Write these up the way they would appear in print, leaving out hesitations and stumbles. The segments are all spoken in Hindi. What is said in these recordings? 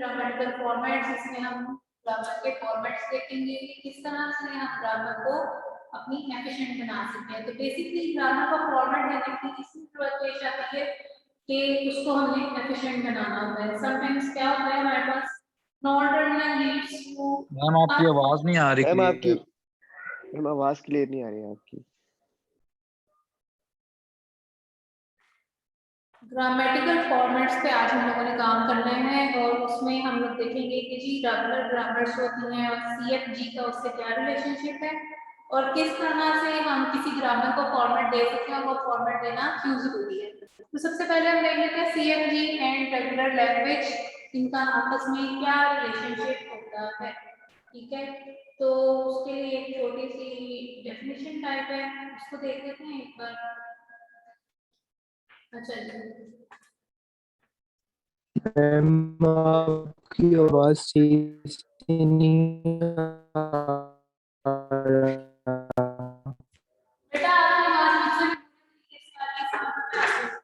ग्रामेटिकल फॉर्मेट्स, इसमें हम ग्रामर के फॉर्मेट्स देखेंगे कि किस तरह से हम ग्रामर को अपनी एफिशिएंट बना सकते हैं। तो बेसिकली ग्रामर का फॉर्मेट देने की इसमें जरूरत पेश आती है कि उसको हमें एफिशिएंट बनाना होता है। समटाइम्स क्या होता है हमारे पास non terminal leads to. Ma'am आपकी आवाज नहीं आ रही। मैम आपकी आवाज क्लियर नहीं आ रही है आपकी। ग्रामेटिकल फॉर्मेट्स पे आज हम लोगों ने काम करना है और उसमें हम लोग देखेंगे कि जी रेगुलर ग्रामर्स होती हैं और सीएफजी का उससे क्या रिलेशनशिप है और किस तरह से हम किसी ग्रामर को फॉर्मेट दे सकते हैं और वो फॉर्मेट देना क्यों जरूरी है। तो सबसे पहले हम देख लेते हैं सीएफजी एंड रेगुलर लैंग्वेज, इनका आपस में क्या रिलेशनशिप होता है। ठीक है, तो उसके लिए एक छोटी सी डेफिनेशन टाइप है, उसको देख लेते हैं एक बार। अच्छा जी, आपकी आवाज सही नहीं बेटा आपकी आवाज मुझसे इस वाली साउंड पे आ रही है।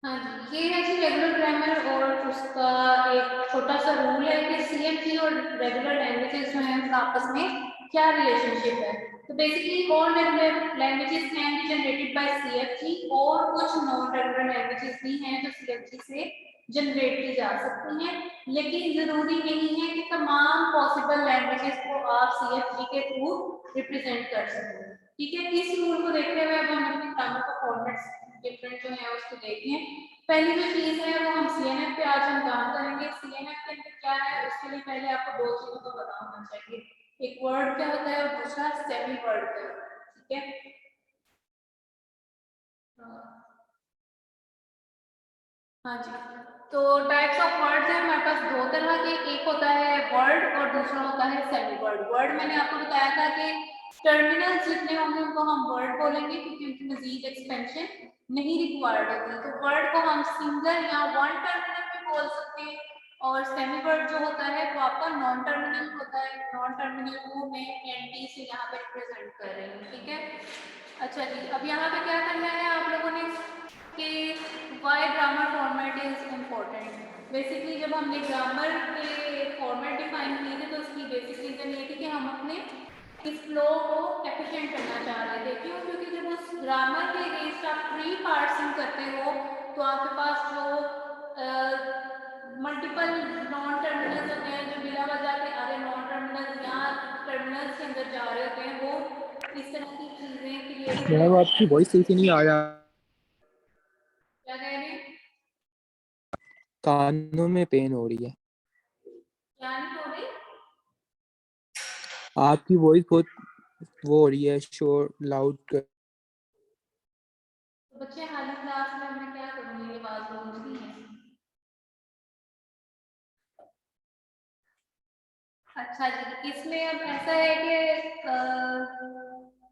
हाँ जी, ये है जी रेगुलर ग्रामर और उसका एक छोटा सा रूल है कि सीएफजी और रेगुलर लैंग्वेजेस जो हैं उनका आपस में क्या रिलेशनशिप है। तो basically all regular languages can be generated by CFG और कुछ नॉन रेगुलर लैंग्वेजेस भी हैं जो सीएफजी से जनरेट की जा सकती हैं, लेकिन जरूरी नहीं है कि तमाम पॉसिबल लैंग्वेजेस को आप सीएफजी के थ्रू रिप्रेजेंट कर सकें। ठीक है, इस रूल को देखते हुए अब हम अपने ग्रामर का फॉर्मेट्स डिफरेंट जो है उसको देखें। पहली जो चीज है वो हम सीएनएफ पे आज हम काम करेंगे। सीएनएफ के अंदर क्या है उसके लिए पहले आपको दो चीजों का पता होना चाहिए, एक वर्ड क्या होता है और दूसरा सेमी वर्ड क्या होता है। ठीक है, हाँ जी, तो टाइप्स ऑफ वर्ड्स है हमारे पास दो तरह के, एक होता है वर्ड और दूसरा होता है सेमी वर्ड। वर्ड मैंने आपको बताया था कि टर्मिनल्स जितने होंगे उनको हम वर्ड बोलेंगे क्योंकि उनकी मजीद एक्सपेंशन नहीं रिक्वायर्ड होती। तो वर्ड को हम सिंगल या वन टर्मिनल में बोल सकते हैं और सेमी वर्ड जो होता है वो आपका नॉन टर्मिनल होता है। नॉन टर्मिनल को मैं एनटी से यहाँ पे रिप्रेजेंट कर रही हूँ। ठीक है, अच्छा जी, अब यहाँ पे क्या करना है आप लोगों ने कि why grammar format is important. Basically जब हमने ग्रामर के फॉर्मेट डिफाइन किए थे तो उसकी बेसिक रीजन ये थी कि हम अपने इस फ्लो को एफिशिएंट करना चाह रहे थे। क्यों? क्योंकि जब उस ग्रामर के अगेंस्ट आप प्री पार्सिंग करते हो तो आपके पास जो मल्टीपल नॉन टर्मिनल्स होते हैं जो बिना वजह के आधे नॉन टर्मिनल्स या टर्मिनल्स के अंदर जा रहे होते हैं, वो इस तरह की चीजें क्रिएट हो मैम आपकी वॉइस सही नहीं आया। क्या कह रहे हैं? कानों में पेन हो रही है। क्या नहीं हो रही? आपकी वॉइस बहुत वो हो रही है, शोर लाउड कर। तो बच्चे हाली क्लास में मैं क्या करूँ, ये आवाज गूंजती है। अच्छा जी, इसमें अब ऐसा है कि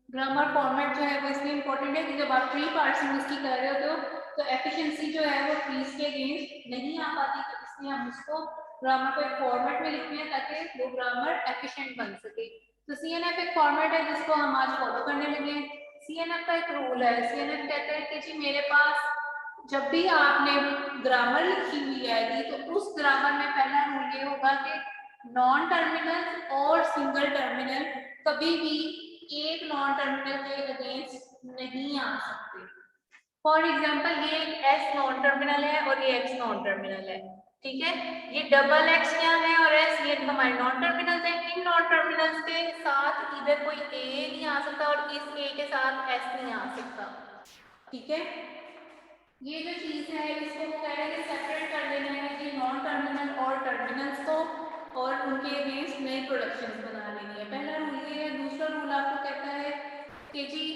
ग्रामर फॉर्मेट जो है वो इसलिए इम्पोर्टेंट है कि जब आप प्री पार्सिंग उसकी कर रहे होते हो तो एफिशिएंसी जो है वो ट्रीज के अगेंस्ट नहीं आ पाती। तो इसलिए हम उसको ग्रामर को एक फॉर्मेट में लिखते हैं ताकि वो ग्रामर एफिशिएंट बन सके। तो सीएनएफ एक फॉर्मेट है जिसको हम आज फॉलो करने लगे। सीएनएफ का एक रूल है, सीएनएफ कहते हैं कि जी मेरे पास जब भी आपने ग्रामर लिखी हुई आएगी तो उस ग्रामर में पहला रूल ये होगा कि नॉन टर्मिनल और सिंगल टर्मिनल कभी भी एक नॉन टर्मिनल के अगेंस्ट नहीं आ सकते। फॉर एग्जाम्पल ये एक एस नॉन टर्मिनल है और ये एक्स नॉन टर्मिनल है, ठीक है। ये डबल एक्स क्या है और एस ये हमारे नॉन टर्मिनल्स है। इन नॉन टर्मिनल्स के साथ इधर कोई ए नहीं आ सकता और इस ए के साथ एस नहीं आ सकता, ठीक है। ये जो चीज है इसको वो कह रहे हैं कि सेपरेट कर देना है कि नॉन टर्मिनल और टर्मिनल्स को, और उनके अगेंस्ट नई प्रोडक्शंस बना लेनी है। पहला रूल ये है। दूसरा रूल आपको कहता है कि जी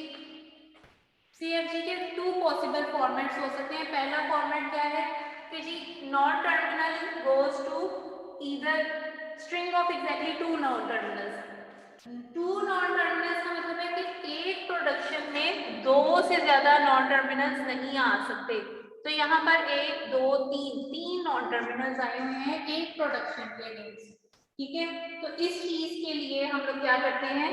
CFG के 2 पॉसिबल फॉर्मेट्स हो सकते हैं। पहला फॉर्मेट क्या है कि G non terminal goes to either string of exactly 2 non terminals. 2 non terminals का मतलब है कि एक प्रोडक्शन में 2 से ज्यादा नॉन टर्मिनल्स नहीं आ सकते। तो यहाँ पर 1 2 3 नॉन टर्मिनल्स आए हुए हैं एक प्रोडक्शन के अगेंस्ट, ठीक है। तो इस चीज के लिए हम लोग क्या करते हैं,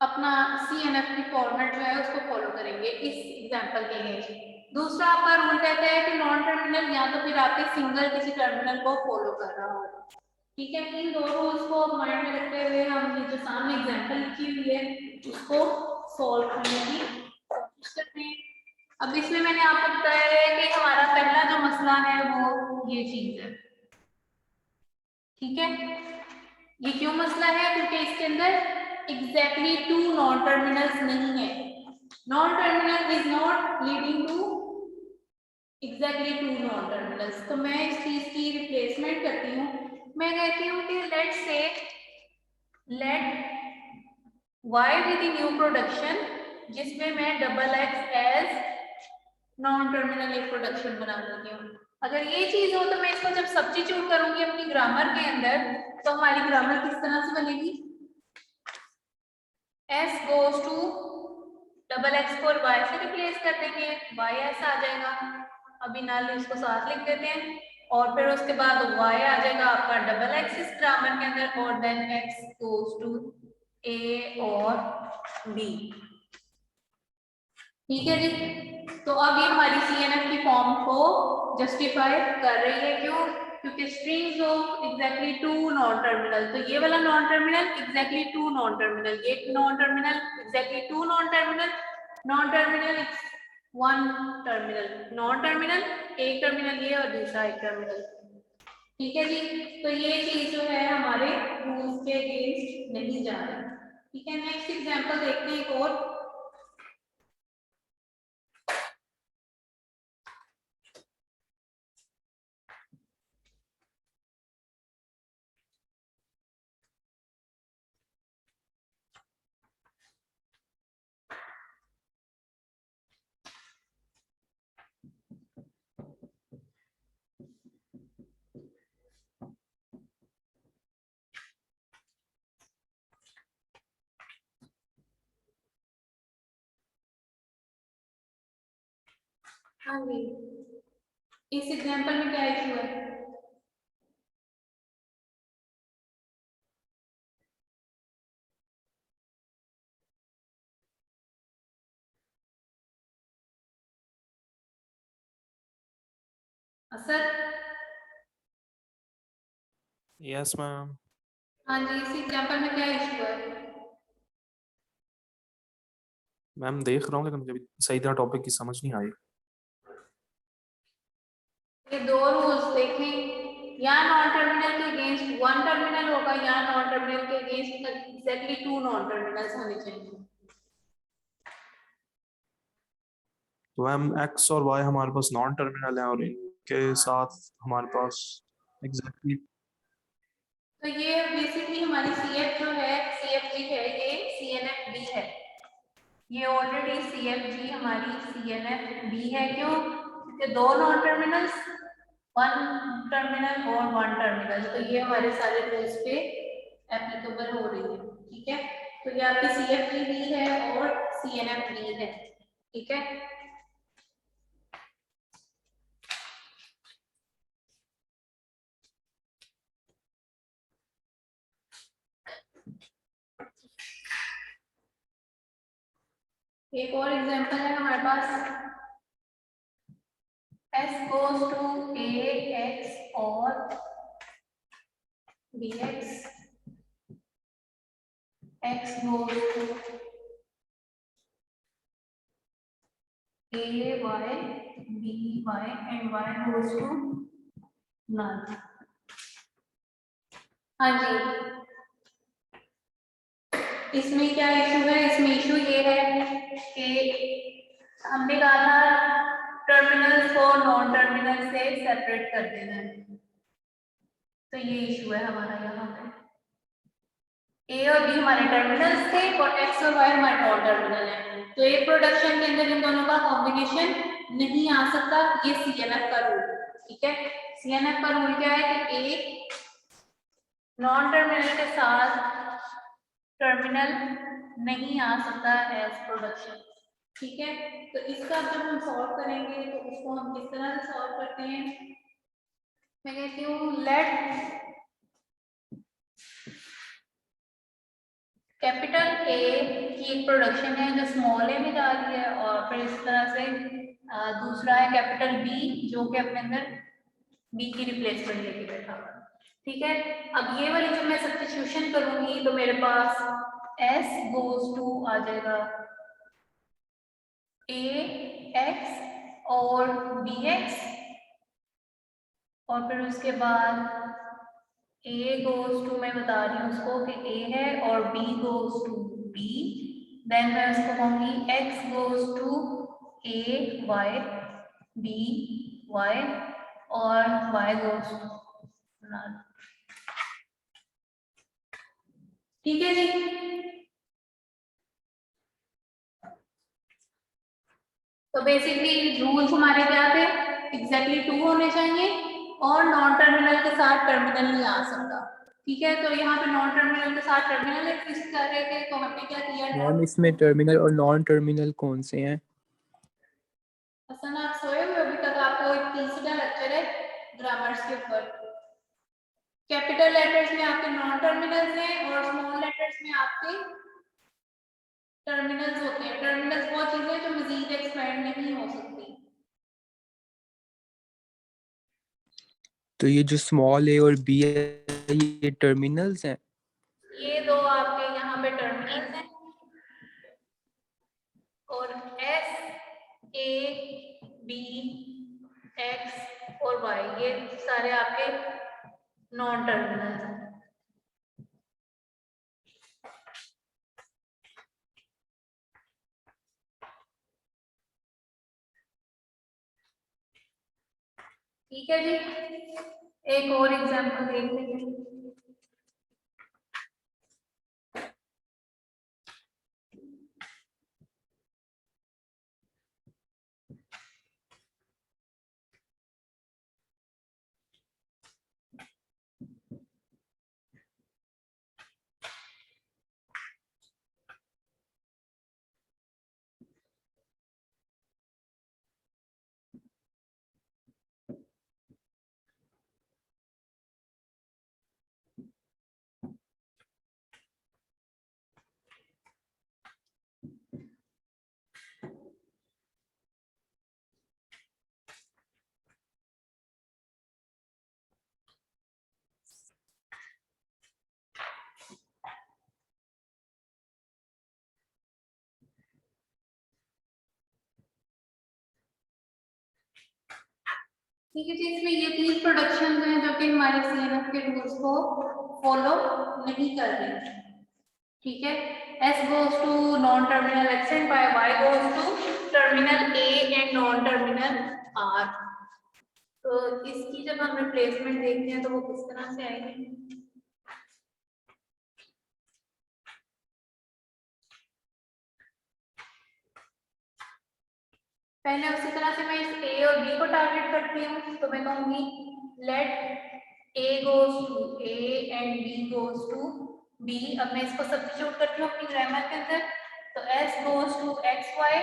अपना CNF की फॉर्मेट जो है उसको फॉलो करेंगे इस एग्जांपल के लिए। दूसरा आपका रूल कहता है कि नॉन टर्मिनल या तो फिर आपके सिंगल किसी टर्मिनल को फॉलो कर रहा हो, ठीक है। इन दो रूल्स को माइंड में रखते हुए हम ये जो सामने एग्जांपल लिखी हुई है उसको सॉल्व करने की कोशिश करते हैं। अब इसमें मैंने आपको बताया है कि हमारा पहला जो मसला है वो ये चीज है, ठीक है। ये क्यों मसला है, क्योंकि इसके अंदर एग्जैक्टली 2 नॉन टर्मिनल्स नहीं है। Non terminal is not leading to exactly 2 non terminals. तो मैं इस चीज की रिप्लेसमेंट करती हूँ। मैं कहती हूँ कि लेट से y विद न्यू प्रोडक्शन जिसमें मैं double X as non terminal एक प्रोडक्शन बना देती हूँ। अगर ये चीज हो तो मैं इसको जब सब्स्टिट्यूट करूंगी अपनी ग्रामर के अंदर तो हमारी ग्रामर किस तरह से बनेगी, s goes to double X को y से रिप्लेस कर देंगे, y ऐसा आ जाएगा। अभी नाल इसको साथ लिख देते हैं और फिर उसके बाद y आ जाएगा आपका डबल एक्स इस ग्रामर के अंदर और then x goes to a और b, ठीक है जी। तो अब ये हमारी CNF की फॉर्म को जस्टिफाई कर रही है। क्यों, क्योंकि strings of exactly 2 non terminal, तो ये वाला non terminal exactly 2 non terminal, ये non terminal exactly 2 non terminal, non terminal 1 terminal, non terminal एक टर्मिनल ये और दूसरा एक टर्मिनल, ठीक है जी। तो ये चीज जो है हमारे रूल्स के अगेंस्ट नहीं जा रही, ठीक है। नेक्स्ट एग्जांपल देखते हैं एक और। हाँ जी, इस एग्जांपल में क्या इशू है, असर? Yes ma'am. हाँ जी, इस एग्जांपल में क्या इशू है? मैम देख रहा हूँ लेकिन मुझे अभी सही तरह टॉपिक की समझ नहीं आई। ये दो रूल्स देखें, या नॉन टर्मिनल के अगेंस्ट 1 टर्मिनल होगा या नॉन टर्मिनल के अगेंस्ट एग्जैक्टली 2 नॉन टर्मिनल्स होने चाहिए। तो मैम एक्स और वाई हमारे पास नॉन टर्मिनल है और इनके साथ हमारे पास एग्जैक्टली तो ये बेसिकली हमारी CF जो है CFG है, ये CNFB है। ये ऑलरेडी CFG हमारी CNFB है। क्यों, क्योंकि 2 नॉन टर्मिनल्स 1 टर्मिनल और 1 टर्मिनल, तो ये हमारे सारे रूल्स पे एप्लीकेबल हो रही है, ठीक है। तो ये आपकी CFG भी है और CNFB है, ठीक है। एक और एग्जांपल है हमारे पास, s goes to ax और bx, x goes to A y B y and y goes to none। हाँ जी, इसमें क्या इशू है? इसमें इशू ये है कि हमने कहा था टर्मिनल्स को नॉन टर्मिनल से सेपरेट कर देना है, तो ये इशू है हमारा यहाँ पे। ए और बी हमारे टर्मिनल्स थे और एक्स और वाई हमारे नॉन टर्मिनल है, तो एक प्रोडक्शन के अंदर इन दोनों का कॉम्बिनेशन नहीं आ सकता। ये सीएनएफ का रूल, ठीक है। सीएनएफ का रूल क्या है कि एक नॉन टर्मिनल के साथ टर्मिनल नहीं आ सकता एज प्रोडक्शन, ठीक है। तो इसका जब हम सॉल्व करेंगे तो उसको हम किस तरह से सॉल्व करते हैं? मैं कहती हूँ लेट कैपिटल ए की एक प्रोडक्शन है जो स्मॉल ए में जा रही है, और फिर इस तरह से दूसरा है कैपिटल बी जो कि अपने अंदर बी की रिप्लेसमेंट लेके बैठा हुआ है, ठीक है। अब ये वाली जब मैं सब्स्टिट्यूशन करूंगी तो मेरे पास s गोज टू आ जाएगा ए एक्स और बी एक्स, और फिर उसके बाद a गोज टू, मैं बता रही हूँ उसको कि a है और b goes to b, then मैं उसको कहूँगी x goes to a y b y और y गोज टू नल, ठीक है जी। तो बेसिकली रूल्स हमारे क्या थे? एग्जैक्टली 2 होने चाहिए और नॉन टर्मिनल के साथ टर्मिनल नहीं आ सकता, ठीक है। तो यहाँ पे नॉन टर्मिनल के साथ टर्मिनल एक्सिस्ट कर रहे थे, तो हमने क्या किया? मैम इसमें टर्मिनल और नॉन टर्मिनल कौन से हैं? हसन आप सोए हुए अभी तक? आपको एक तीसरा लेक्चर है ग्रामर्स के ऊपर। कैपिटल लेटर्स में आपके नॉन टर्मिनल्स हैं और स्मॉल लेटर्स में आपके टर्मिनल्स होते हैं। टर्मिनल्स वो चीजें जो मजीद एक्सपेंड नहीं हो सकती। तो ये जो स्मॉल ए और बी है ये टर्मिनल्स हैं? ये दो आपके यहाँ पे टर्मिनल्स हैं और एस ए बी एक्स और वाई ये सारे आपके नॉन टर्मिनल्स हैं। ठीक है जी, एक और एग्जांपल देख लेते हैं। ठीक है जी, इसमें ये 3 प्रोडक्शन हैं जो कि हमारे सीएनएफ के रूल्स को फॉलो नहीं कर रहे, ठीक है। S goes to non terminal X and Y goes to terminal A and non terminal R। तो इसकी जब हम रिप्लेसमेंट देखते हैं तो वो किस तरह से आएगी? पहले उसी तरह से मैं इस A और B को टारगेट करती हूँ, तो मैं कहूँगी late A goes to A and B goes to B। अब मैं इसको सब्स्टिट्यूट करती हूँ अपनी ग्रामर के अंदर, तो S goes to XY,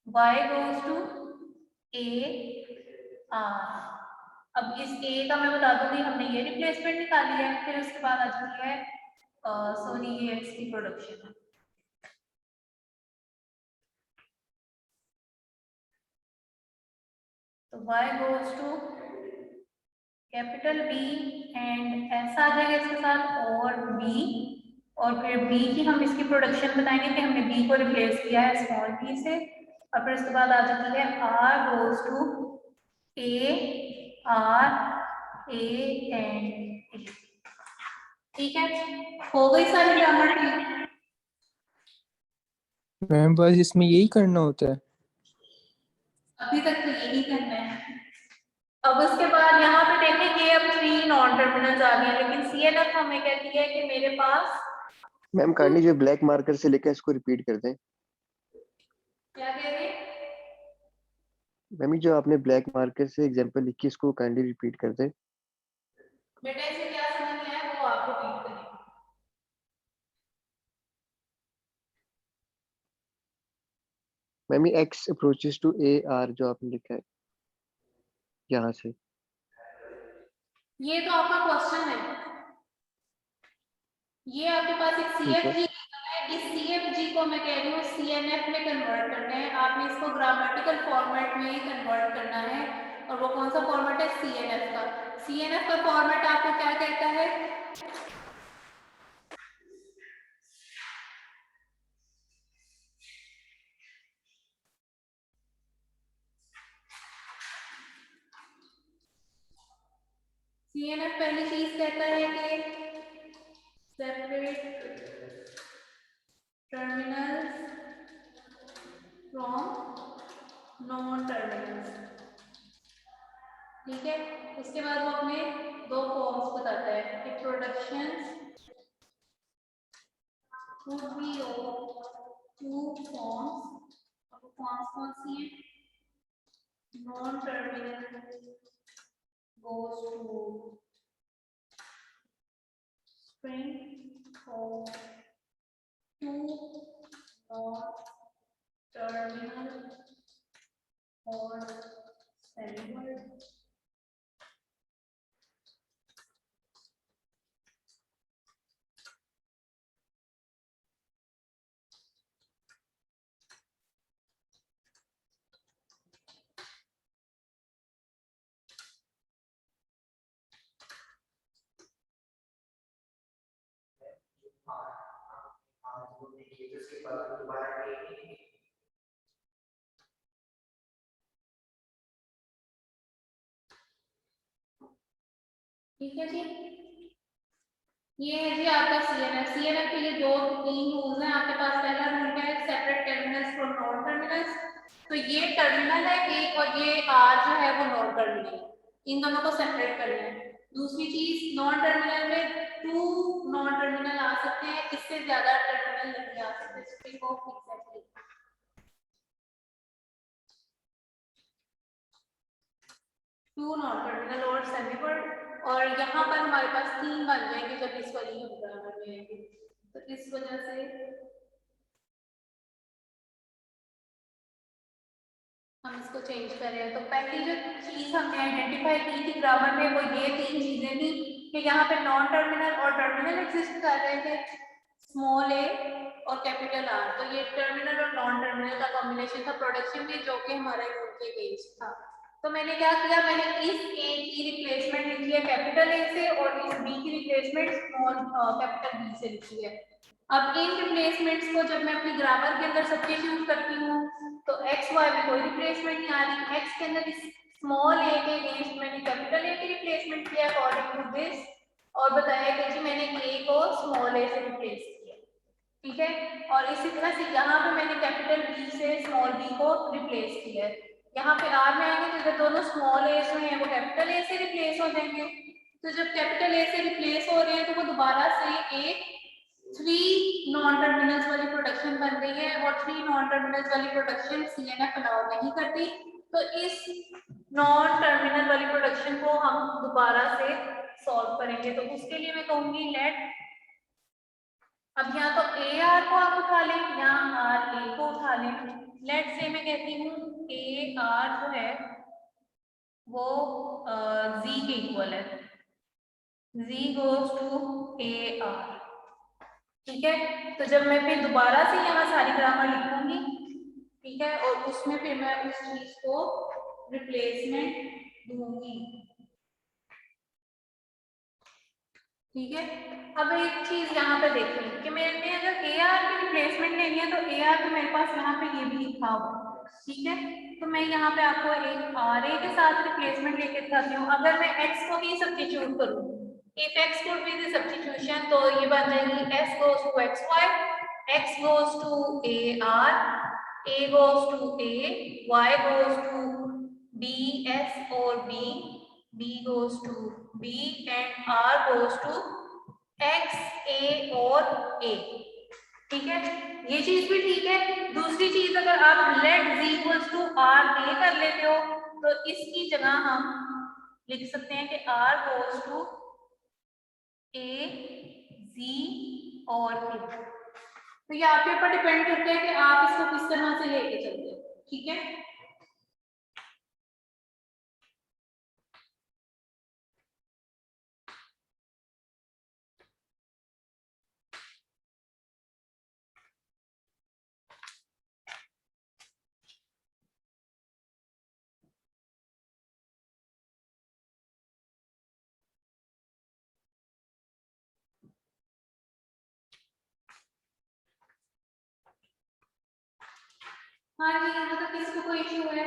Y goes to A R। अब इस A का मैं बता दूंगी हमने ये रिप्लेसमेंट निकाली है, फिर उसके बाद आ जाती है सॉरी ये X की प्रोडक्शन है। तो y goes to capital B and ऐसा आ जाएगा इसके साथ और B, और फिर B की हम इसकी प्रोडक्शन बताएंगे कि हमने B को रिप्लेस किया है स्मॉल b से, और फिर उसके बाद आ जाती है R goes to A R A and A. ठीक है, हो गई सारी ग्रामर ठीक? मैम बस इसमें यही करना होता है? अभी तक तो यही करना है। अब उसके बाद यहाँ पे देखेंगे अब 3 नॉन टर्मिनल्स आ गए, लेकिन सीएनएफ हमें कहती है कि मेरे पास मैम काइंडली जो ब्लैक मार्कर से लिखा है इसको रिपीट कर दें। क्या कह रहे हैं? मैम जो आपने ब्लैक मार्कर से एग्जांपल लिखी इसको काइंडली रिपीट कर दें। बेटा इसे क्या समझ में आया वो आप रिपीट करें। मैम ये X approaches to A R जो आपने लिखा है यहाँ से। ये तो आपका क्वेश्चन है, ये आपके पास एक ठीक है। सीएफजी है, इस सीएफजी को मैं कह रही हूँ सीएनएफ में कन्वर्ट करना है। आपने इसको ग्रामेटिकल फॉर्मेट में कन्वर्ट करना है, और वो कौन सा फॉर्मेट है? सीएनएफ का। सीएनएफ का फॉर्मेट आपको क्या कहता है? सीएनएफ पहली चीज कहता है कि separate terminals from non terminals. ठीक है, उसके बाद वो अपने 2 फॉर्म्स बताता है कि productions would be of 2 forms। अब वो फॉर्म्स कौन सी हैं? Non terminal goes to string of 2 non-terminal or semi-word। ठीक है जी, ये है जी आपका सीएनएफ। सीएनएफ के लिए 2-3 रूल्स हैं आपके पास। पहला रूल क्या है? Separate terminals from non terminals. तो ये टर्मिनल है एक, और ये आर जो है वो नॉन टर्मिनल है, इन दोनों को सेपरेट करना है। दूसरी चीज, नॉन टर्मिनल में 2 नॉन टर्मिनल आ सकते हैं, इससे ज्यादा टर्मिनल नहीं आ सकते। String of exactly 2 non terminal और सेमीवर्ड। और यहाँ पर हमारे पास 3 बन जाएंगे जब इस वाली हम ग्रामर में आएंगे। तो इस वजह से हम इसको चेंज कर रहे हैं। तो पहली जो चीज हमने आइडेंटिफाई की थी ग्रामर में वो ये 3 चीजें थी कि यहाँ पे नॉन टर्मिनल और टर्मिनल एग्जिस्ट कर रहे थे, स्मॉल ए और कैपिटल आर। तो ये टर्मिनल और नॉन टर्मिनल का कॉम्बिनेशन था प्रोडक्शन में, जो कि हमारा रूल के अगेंस्ट था। तो मैंने क्या किया, मैंने इस ए की रिप्लेसमेंट लिखी है कैपिटल ए से, और इस बी की रिप्लेसमेंट स्मॉल कैपिटल बी से लिखी है। अब इन रिप्लेसमेंट्स को जब मैं अपनी ग्रामर के अंदर सब्स्टिट्यूट करती हूँ तो एक्स वाई में कोई रिप्लेसमेंट नहीं आ रही। एक्स के अंदर इस स्मॉल ए के अगेंस्ट मैंने कैपिटल ए की रिप्लेसमेंट किया अकॉर्डिंग टू दिस, और बताया कि जी मैंने ए को स्मॉल ए से रिप्लेस किया। ठीक है, और इसी तरह से यहाँ पे मैंने कैपिटल बी से स्मॉल बी को रिप्लेस किया है। यहाँ पे आर में आएंगे तो जब दोनों स्मॉल ए जो हैं वो कैपिटल ए से रिप्लेस हो जाएंगे। तो जब कैपिटल ए से रिप्लेस हो रहे हैं तो वो दोबारा से एक 3 नॉन टर्मिनल्स वाली प्रोडक्शन बन रही है, और 3 नॉन टर्मिनल्स वाली प्रोडक्शन सीएनएफ अलाउ नहीं करती। तो इस नॉन टर्मिनल वाली प्रोडक्शन को हम दोबारा से सॉल्व करेंगे। तो उसके लिए मैं कहूंगी लेट, अब यहाँ तो ए आर को आप उठा लें या आर ए को उठा लें। लेट से मैं कहती हूँ ए आर जो है वो जी के इक्वल है, जी गोज टू ए आर। ठीक है, तो जब मैं फिर दोबारा से यहाँ सारी ग्रामर लिखूंगी, ठीक है, और उसमें फिर मैं उस चीज को रिप्लेसमेंट दूंगी। ठीक है, अब एक चीज यहाँ पे देखें कि मैंने अगर ए आर की रिप्लेसमेंट लेनी है तो ए आर तो मेरे पास यहाँ पे ये भी लिखा हुआ, ठीक है। तो मैं यहाँ पे आपको एक RA के साथ रिप्लेसमेंट लेके दिखाती हूँ। अगर मैं x को ही सब्स्टिट्यूट करूँ, if x could be the substitution, तो ये बन जाएगी s goes to xy, x goes to AR, A goes to A, y goes to B, S और B goes to B and R goes to X, A और A, ठीक है। ये चीज भी ठीक है। दूसरी चीज, अगर आप let z equals to R A कर लेते हो तो इसकी जगह हम लिख सकते हैं कि r goes to A, Z और A। तो ये आपके ऊपर डिपेंड करता है कि आप इसको किस तरह से लेके चलते हो, ठीक है। हाँ जी, यहाँ तक किसी को कोई इशू है?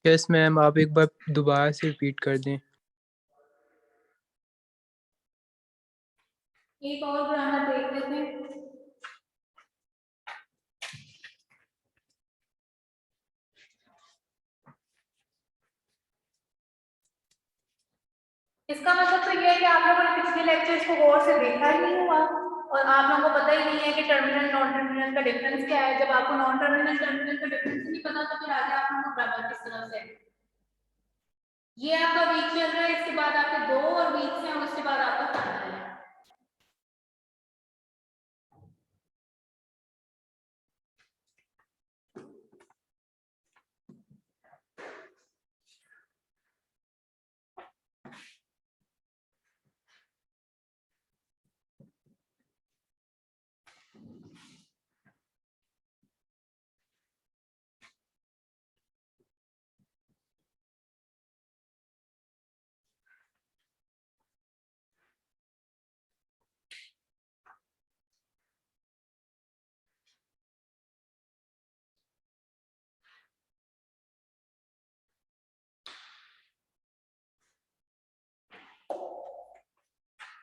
यस मैम, आप एक बार दोबारा से रिपीट कर दें। एक और ग्रामर देख लेते हैं। इसका मतलब तो ये है कि आप लोगों ने पिछले लेक्चर्स को गौर से देखा ही नहीं हुआ और आप लोगों को पता ही नहीं है कि टर्मिनल नॉन टर्मिनल का डिफरेंस क्या है। जब आपको नॉन टर्मिनल टर्मिनल का डिफरेंस नहीं पता तो फिर आगे आप लोगों को ग्रामर किस तरह से। ये आपका वीक चल रहा है, इसके बाद आपके 2 और वीक्स हैं और उसके बाद आपका फाइनल है।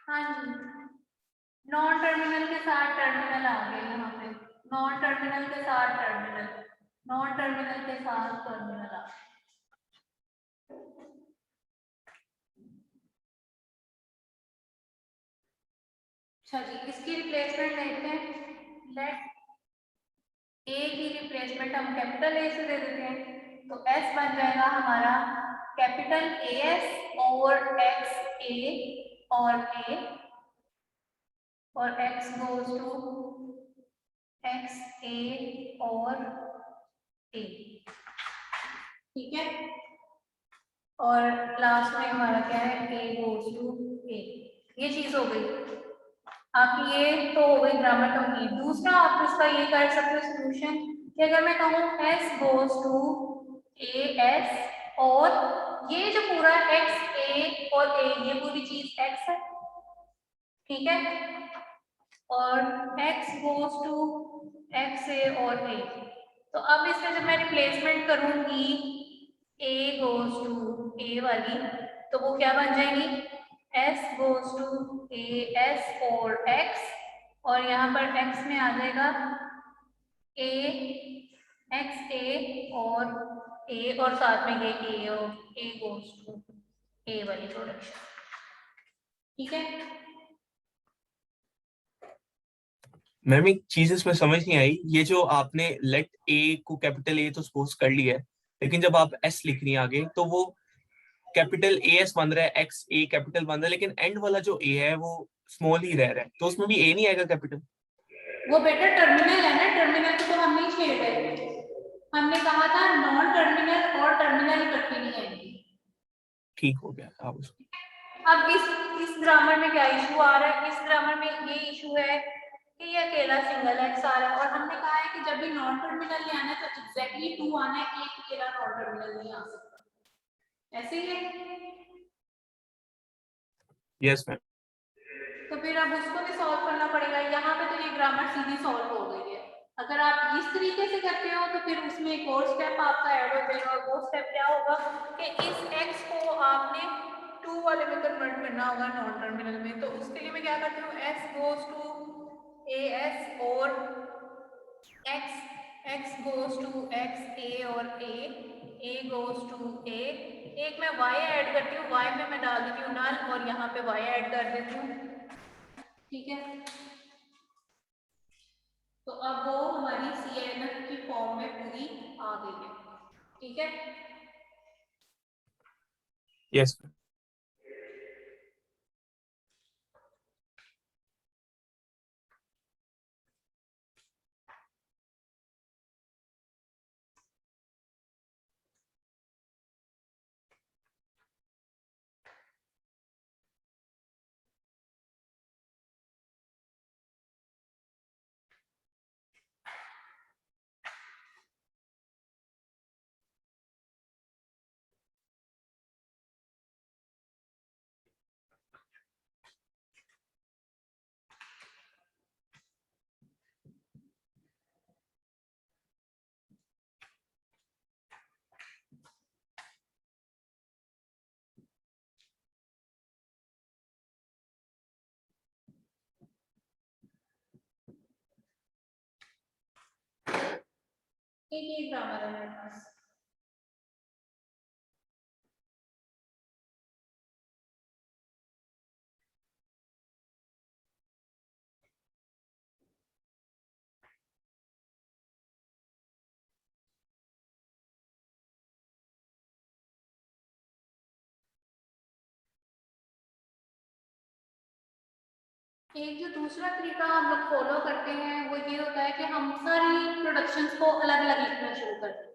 हाँ जी, नॉन टर्मिनल के साथ टर्मिनल आ गए यहाँ पे, नॉन टर्मिनल के साथ टर्मिनल, नॉन टर्मिनल के साथ टर्मिनल आ गए। अच्छा जी, इसकी रिप्लेसमेंट देखते हैं। लेट ए की रिप्लेसमेंट हम कैपिटल ए से दे देते हैं, तो एस बन जाएगा हमारा कैपिटल ए एस और एक्स ए और एक्स गोज टू एक्स ए और ए, ठीक है। और लास्ट में हमारा क्या है, ए गोज टू ए। ये चीज हो गई आपकी, ये तो हो गई ग्रामर कंप्लीट। दूसरा आप इसका ये कर सकते हो सोल्यूशन कि अगर मैं कहूँ s goes to A S और ये जो पूरा x a और a ये पूरी चीज x है, ठीक है, और x goes to x a और a। तो अब इसमें जब मैं रिप्लेसमेंट करूंगी a गोज टू a वाली, तो वो क्या बन जाएगी, s goes to A S और x, और यहाँ पर x में आ जाएगा a x a और साथ में ये a और a गोज टू a वाली प्रोडक्शन, ठीक है। मैम एक चीज इसमें समझ नहीं आई, ये जो आपने लेट ए को कैपिटल ए तो सपोज कर लिया है, लेकिन जब आप एस लिख रही है आगे तो वो कैपिटल ए एस बन रहा है, एक्स ए कैपिटल बन रहा है, लेकिन एंड वाला जो ए है वो स्मॉल ही रह रहा है, तो उसमें भी ए नहीं आएगा कैपिटल। वो बेटा टर्मिनल है ना, टर्मिनल को तो हम नहीं छेड़ रहे, हमने कहा था नॉन टर्मिनल और टर्मिनल इकट्ठे नहीं आएंगे। ठीक हो गया आप उसको। अब इस ग्रामर में क्या इशू आ रहा है, इस ग्रामर में ये इशू है कि ये अकेला सिंगल एक्स आ रहा है, और हमने कहा है कि जब भी नॉन टर्मिनल ले आना है तो एग्जैक्टली 2 आना है, एक अकेला नॉन टर्मिनल नहीं आ सकता, ऐसे ही है। Yes ma'am. तो फिर अब उसको भी सॉल्व करना पड़ेगा। यहाँ पे तो ये ग्रामर सीधी सॉल्व हो गई है, अगर आप इस तरीके से करते हो तो फिर उसमें एक और स्टेप आपका ऐड हो जाएगा, और वो स्टेप क्या होगा कि इस x को आपने 2 वाले में कन्वर्ट करना होगा नॉन टर्मिनल में। तो उसके लिए मैं क्या करती हूँ, s गोज टू as और x goes to x, a और a गोज टू a, एक मैं y ऐड करती हूँ, y में मैं डाल देती हूँ नल और यहाँ पे y ऐड कर देती हूँ, ठीक है। तो अब वो हमारी CNF की फॉर्म में पूरी आ गई है, ठीक है। यस। एक ग्रामर है मेरे पास। एक जो दूसरा तरीका हम लोग फॉलो करते हैं वो ये होता है कि हम सारी प्रोडक्शंस को अलग अलग लिखना शुरू करते हैं।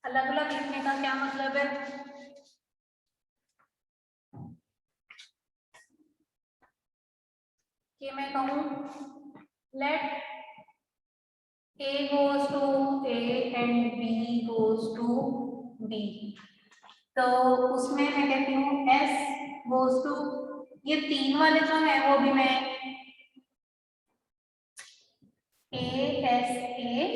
अलग अलग लिखने का क्या मतलब है कि मैं कहूँ late A goes to A and B goes to B, तो उसमें मैं कहती हूँ S goes to, ये तीन वाले जो है वो भी मैं A S A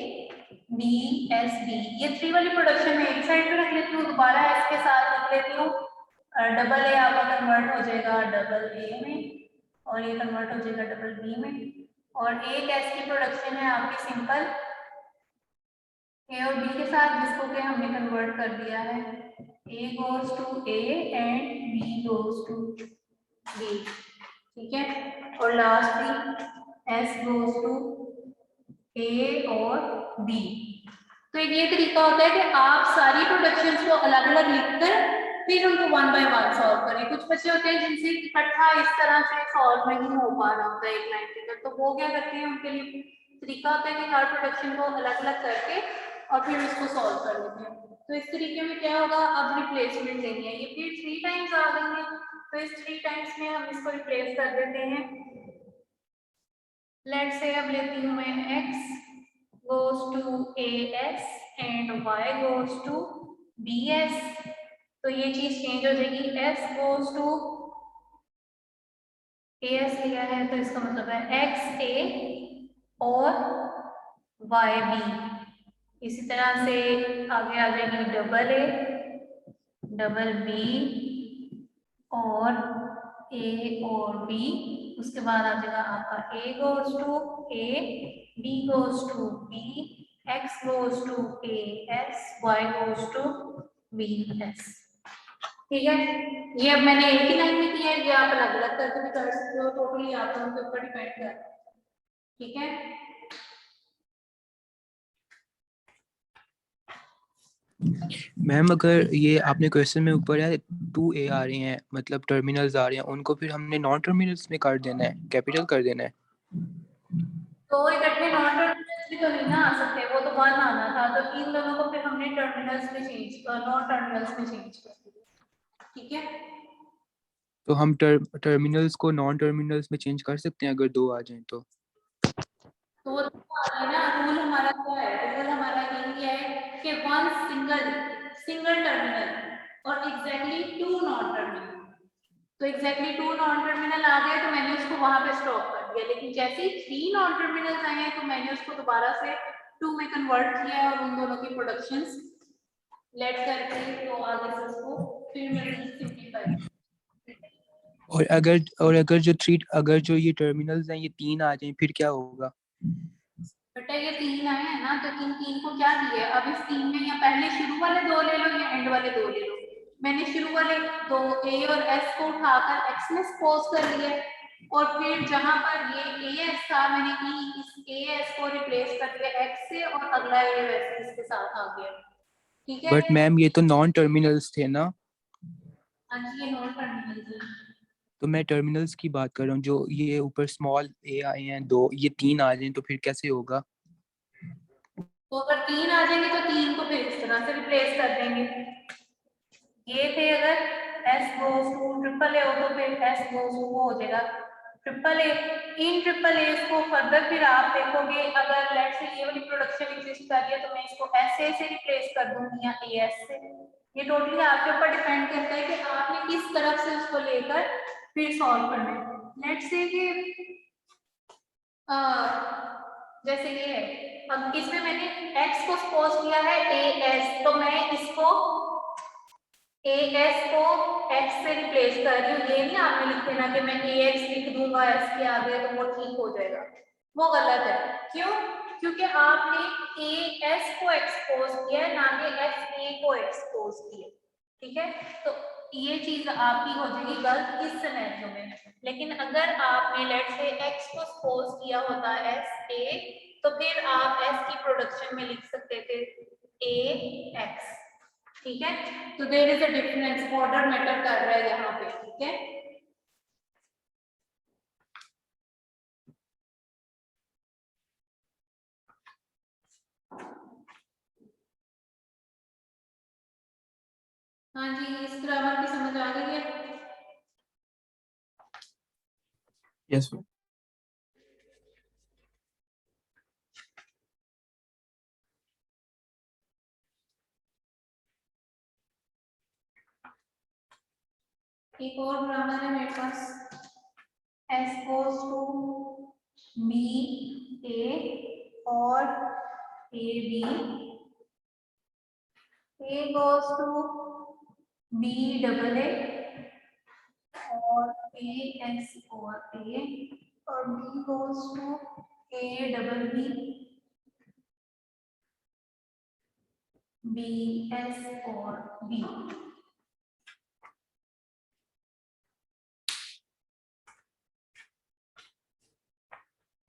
B S B, ये 3 वाली प्रोडक्शन में एक साइड पे रख लेती हूँ, दोबारा S के साथ रख लेती हूँ, डबल A आपका कन्वर्ट हो जाएगा डबल A में, और ये कन्वर्ट हो जाएगा डबल B में, और एक S की प्रोडक्शन है आपकी सिंपल A और B के साथ, जिसको कि हमने कन्वर्ट कर दिया है A goes to A and B goes to B, ठीक है। और lastly S goes to A और B। तो ये तरीका होता है कि आप सारी प्रोडक्शंस को अलग अलग लिखकर फिर उनको 1 बाय 1 सॉल्व करें। कुछ बच्चे होते हैं जिनसे इकट्ठा इस तरह से सॉल्व नहीं हो पा रहा होता एक लाइन के, तो वो क्या करते हैं, उनके लिए तरीका होता है कि हर प्रोडक्शन को अलग अलग करके और फिर उसको सॉल्व कर लेते हैं। तो इस तरीके में क्या होगा, अब रिप्लेसमेंट लेनी है, ये फिर 3 टाइम्स आ गई है, तो इस 3 टाइम्स में हम इसको रिप्लेस कर देते हैं। लेट्स से अब लेती हूँ मैं x goes to AS and y goes to BS, तो ये चीज चेंज हो जाएगी, S goes to AS लिया है तो इसका मतलब है XA और YB, इसी तरह से आगे आ जाएगी डबल A डबल B और A और B, उसके बाद आ जाएगा आपका A goes to A, B goes to B, X goes to AS, Y goes to BS, ठीक है। ये अब मैंने एक ही लाइन में किया है, ये आप अलग अलग करके भी कर सकते हो, टोटली आप उनके ऊपर डिपेंड करता है, ठीक है। मैम अगर ये आपने क्वेश्चन में ऊपर है 2A आ रहे हैं, मतलब टर्मिनल्स आ रहे हैं, उनको फिर हमने नॉन टर्मिनल्स में कर देना है, कैपिटल कर देना है। तो इकट्ठे नॉन टर्मिनल्स भी तो नहीं ना आ सकते, वो तो 1 आना था, तो इन दोनों को फिर हमने टर्मिनल्स में चेंज नॉन टर्मिनल्स में चेंज कर दिया, ठीक है। तो हम टर्मिनल्स को नॉन टर्मिनल्स में चेंज कर सकते हैं अगर 2 आ जाएं तो। तो वो तो आ गया ना, रूल हमारा क्या है, रूल हमारा ये है कि वन सिंगल टर्मिनल और एग्जैक्टली 2 नॉन टर्मिनल, तो एग्जैक्टली 2 नॉन टर्मिनल आ गए तो मैंने उसको वहां पे स्टॉप कर दिया। गया, लेकिन जैसे ही 3 नॉन टर्मिनल्स आए हैं तो मैंने उसको दोबारा से 2 में कन्वर्ट किया है और उन दोनों की प्रोडक्शंस लेट करके तो आगे से उसको फिर मैं सिंपलीफाई। और अगर जो ये टर्मिनल्स हैं ये 3 आ जाएं फिर क्या होगा? बेटा ये 3 आए हैं ना, तो इन 3 को क्या दिया है, अब इस 3 में या पहले शुरू वाले 2 ले लो या एंड वाले 2 ले लो। मैंने शुरू वाले 2 ए और एस को उठाकर एक्स में सपोज कर लिया है, और फिर जहां पर ये ए एस था मैंने इस ए एस को रिप्लेस कर दिया एक्स से, और अगला ए वैसे इसके साथ आ गया। ठीक है, बट मैम ये तो नॉन टर्मिनल्स थे ना, हाँ जी ये नॉन टर्मिनल्स है। तो मैं टर्मिनल्स की बात कर रहा हूँ। जो ये ऊपर स्मॉल ए आए हैं 2, ये 3 आ जाएं तो फिर कैसे होगा? तो अगर 3 आ जाएंगे तो 3 को फिर इस तरह से रिप्लेस कर देंगे। ये थे अगर S goes to triple A हो तो फिर S goes to वो हो जाएगा triple A. In triple A को फर्दर फिर आप देखोगे, अगर लेट्स से ये वाली प्रोडक्शन एग्जिस्ट कर रही है तो मैं इसको SA से रिप्लेस कर दूंगी या AS से। ये टोटली आपके ऊपर डिपेंड करता है कि आपने किस तरफ से उसको लेकर फिर सॉल्व करना है। लेट्स से कि जैसे ये है, अब इसमें मैंने x को सपोज किया है AS, तो मैं इसको AS को x से रिप्लेस कर रही हूँ। ये नहीं आपने लिख देना कि मैं AX लिख दूंगा s के आगे तो वो ठीक हो जाएगा, वो गलत है। क्यों? क्योंकि आपने AS को एक्सपोज किया है, ना कि SA को एक्सपोज किया। ठीक है, तो ये चीज आपकी हो जाएगी गलत इस सिनेरियो में। लेकिन अगर आपने लेट से x को सपोज किया होता SA, तो फिर आप s की प्रोडक्शन में लिख सकते थे AX। ठीक है, तो there is a difference, order matter कर रहा है यहाँ पे। ठीक है, हाँ जी इस ग्रामर की समझ आ गई है। Yes ma'am. एक और ग्रामर है मेरे पास, S goes to B A और A B, A goes to B double A और A S और A, और B goes to A double B B S और B।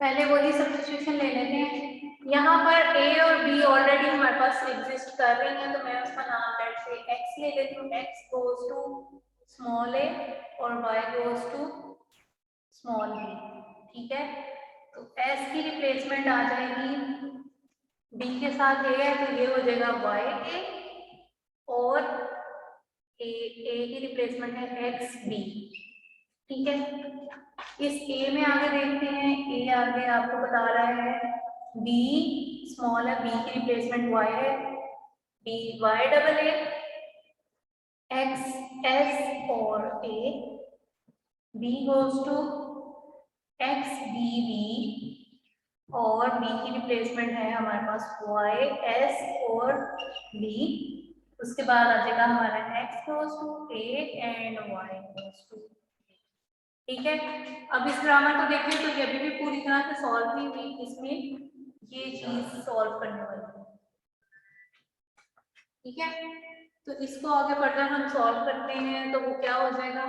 पहले वही सब्स्टिट्यूशन ले लेते हैं। यहाँ पर A और B ऑलरेडी हमारे पास एग्जिस्ट कर रही हैं, तो मैं उसका नाम लेट से X ले लेती हूँ। X goes to small a और Y goes to small b। ठीक है, तो S की रिप्लेसमेंट आ जाएगी B के साथ A है तो ये हो जाएगा YA, और A की रिप्लेसमेंट है XB। ठीक है, इस A में आगे देखते हैं, A आगे आपको बता रहा है B स्मॉल है, B की रिप्लेसमेंट Y है, B Y double A, X S और A, B goes to XBB, और B की रिप्लेसमेंट है हमारे पास Y S और B। उसके बाद आ जाएगा हमारा X goes to A and Y goes to। ठीक है, अब इस ग्रामर को देखें तो ये अभी भी पूरी तरह से सॉल्व नहीं हुई, इसमें ये चीज सॉल्व करने वाली है। ठीक है, तो इसको आगे फर्दर हम सॉल्व करते हैं तो वो क्या हो जाएगा,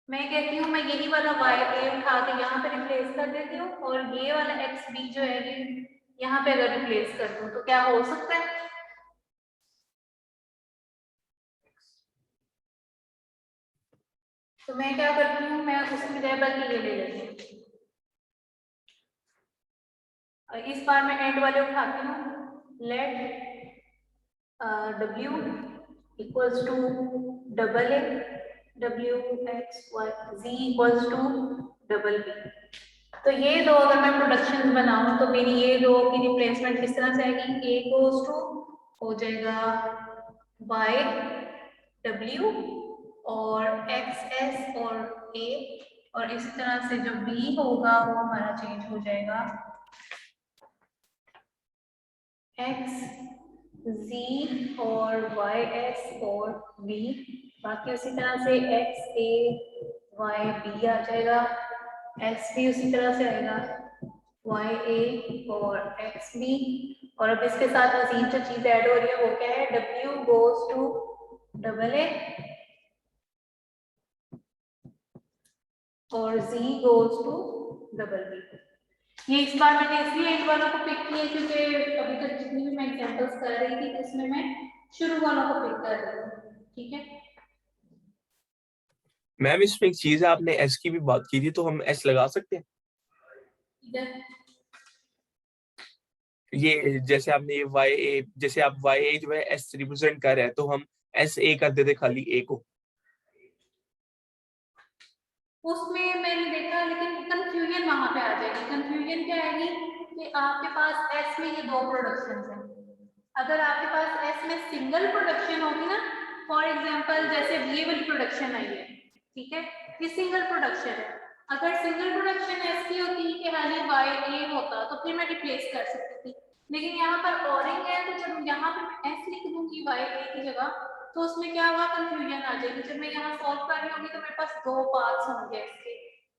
मैं कहती हूँ मैं यही वाला YA उठा के यहाँ पे रिप्लेस कर देती हूँ, और ये वाला XB जो है ये यहाँ पे अगर रिप्लेस कर दूँ तो क्या हो सकता है। तो मैं क्या करती हूँ, मैं उसकी जगह बल्कि ये ले लेती हूँ, और इस बार मैं एंड वाले उठाती हूँ। Let W equals to double A W X Y Z equals to double B। तो ये दो अगर मैं प्रोडक्शन बनाऊं तो मेरी ये दो की रिप्लेसमेंट किस तरह से आएगी, A गोज टू हो जाएगा Y W और X S और A और इसी तरह से जो B होगा वो हमारा चेंज हो जाएगा X Z और YS और B, बाकी उसी तरह से XA YB आ जाएगा, X भी उसी तरह से आएगा YA और XB, और अब इसके साथ मजीद जो चीज ऐड हो रही है वो क्या है, W goes to AA और Z goes to BB। ये इस बार मैंने इसलिए इन वालों को पिक किया क्योंकि अभी तक जितनी भी मैं एग्जांपल्स कर रही थी उसमें मैं शुरू वालों को पिक कर रही हूँ, ठीक है। मैम इसमें एक चीज है, आपने एस की भी बात की थी, तो हम एस लगा सकते हैं इधर ये, जैसे आपने ये वाई ए, जैसे आप वाई ए जो है एस रिप्रेजेंट कर रहे हैं, तो हम एस ए कर देते खाली ए को। उसमें मैंने देखा, लेकिन कंफ्यूजन वहां पे आ जाएगी। कंफ्यूजन क्या आएगी कि आपके पास एस में ये दो प्रोडक्शंस हैं, अगर आपके पास एस में सिंगल प्रोडक्शन होगी ना, फॉर एग्जांपल जैसे ये वाली प्रोडक्शन आई है, ठीक है, ये सिंगल प्रोडक्शन है। अगर सिंगल प्रोडक्शन एस की होती कि खाली वाई ए होता तो फिर मैं रिप्लेस कर सकती थी, लेकिन यहाँ पर ऑरिंग है तो जब यहाँ पे मैं एस लिख दूंगी वाई ए की जगह, तो उसमें क्या हुआ, कंफ्यूजन आ जाएगी। जब मैं यहाँ सॉल्व कर रही होंगी तो मेरे पास दो पार्ट्स होंगे इसके,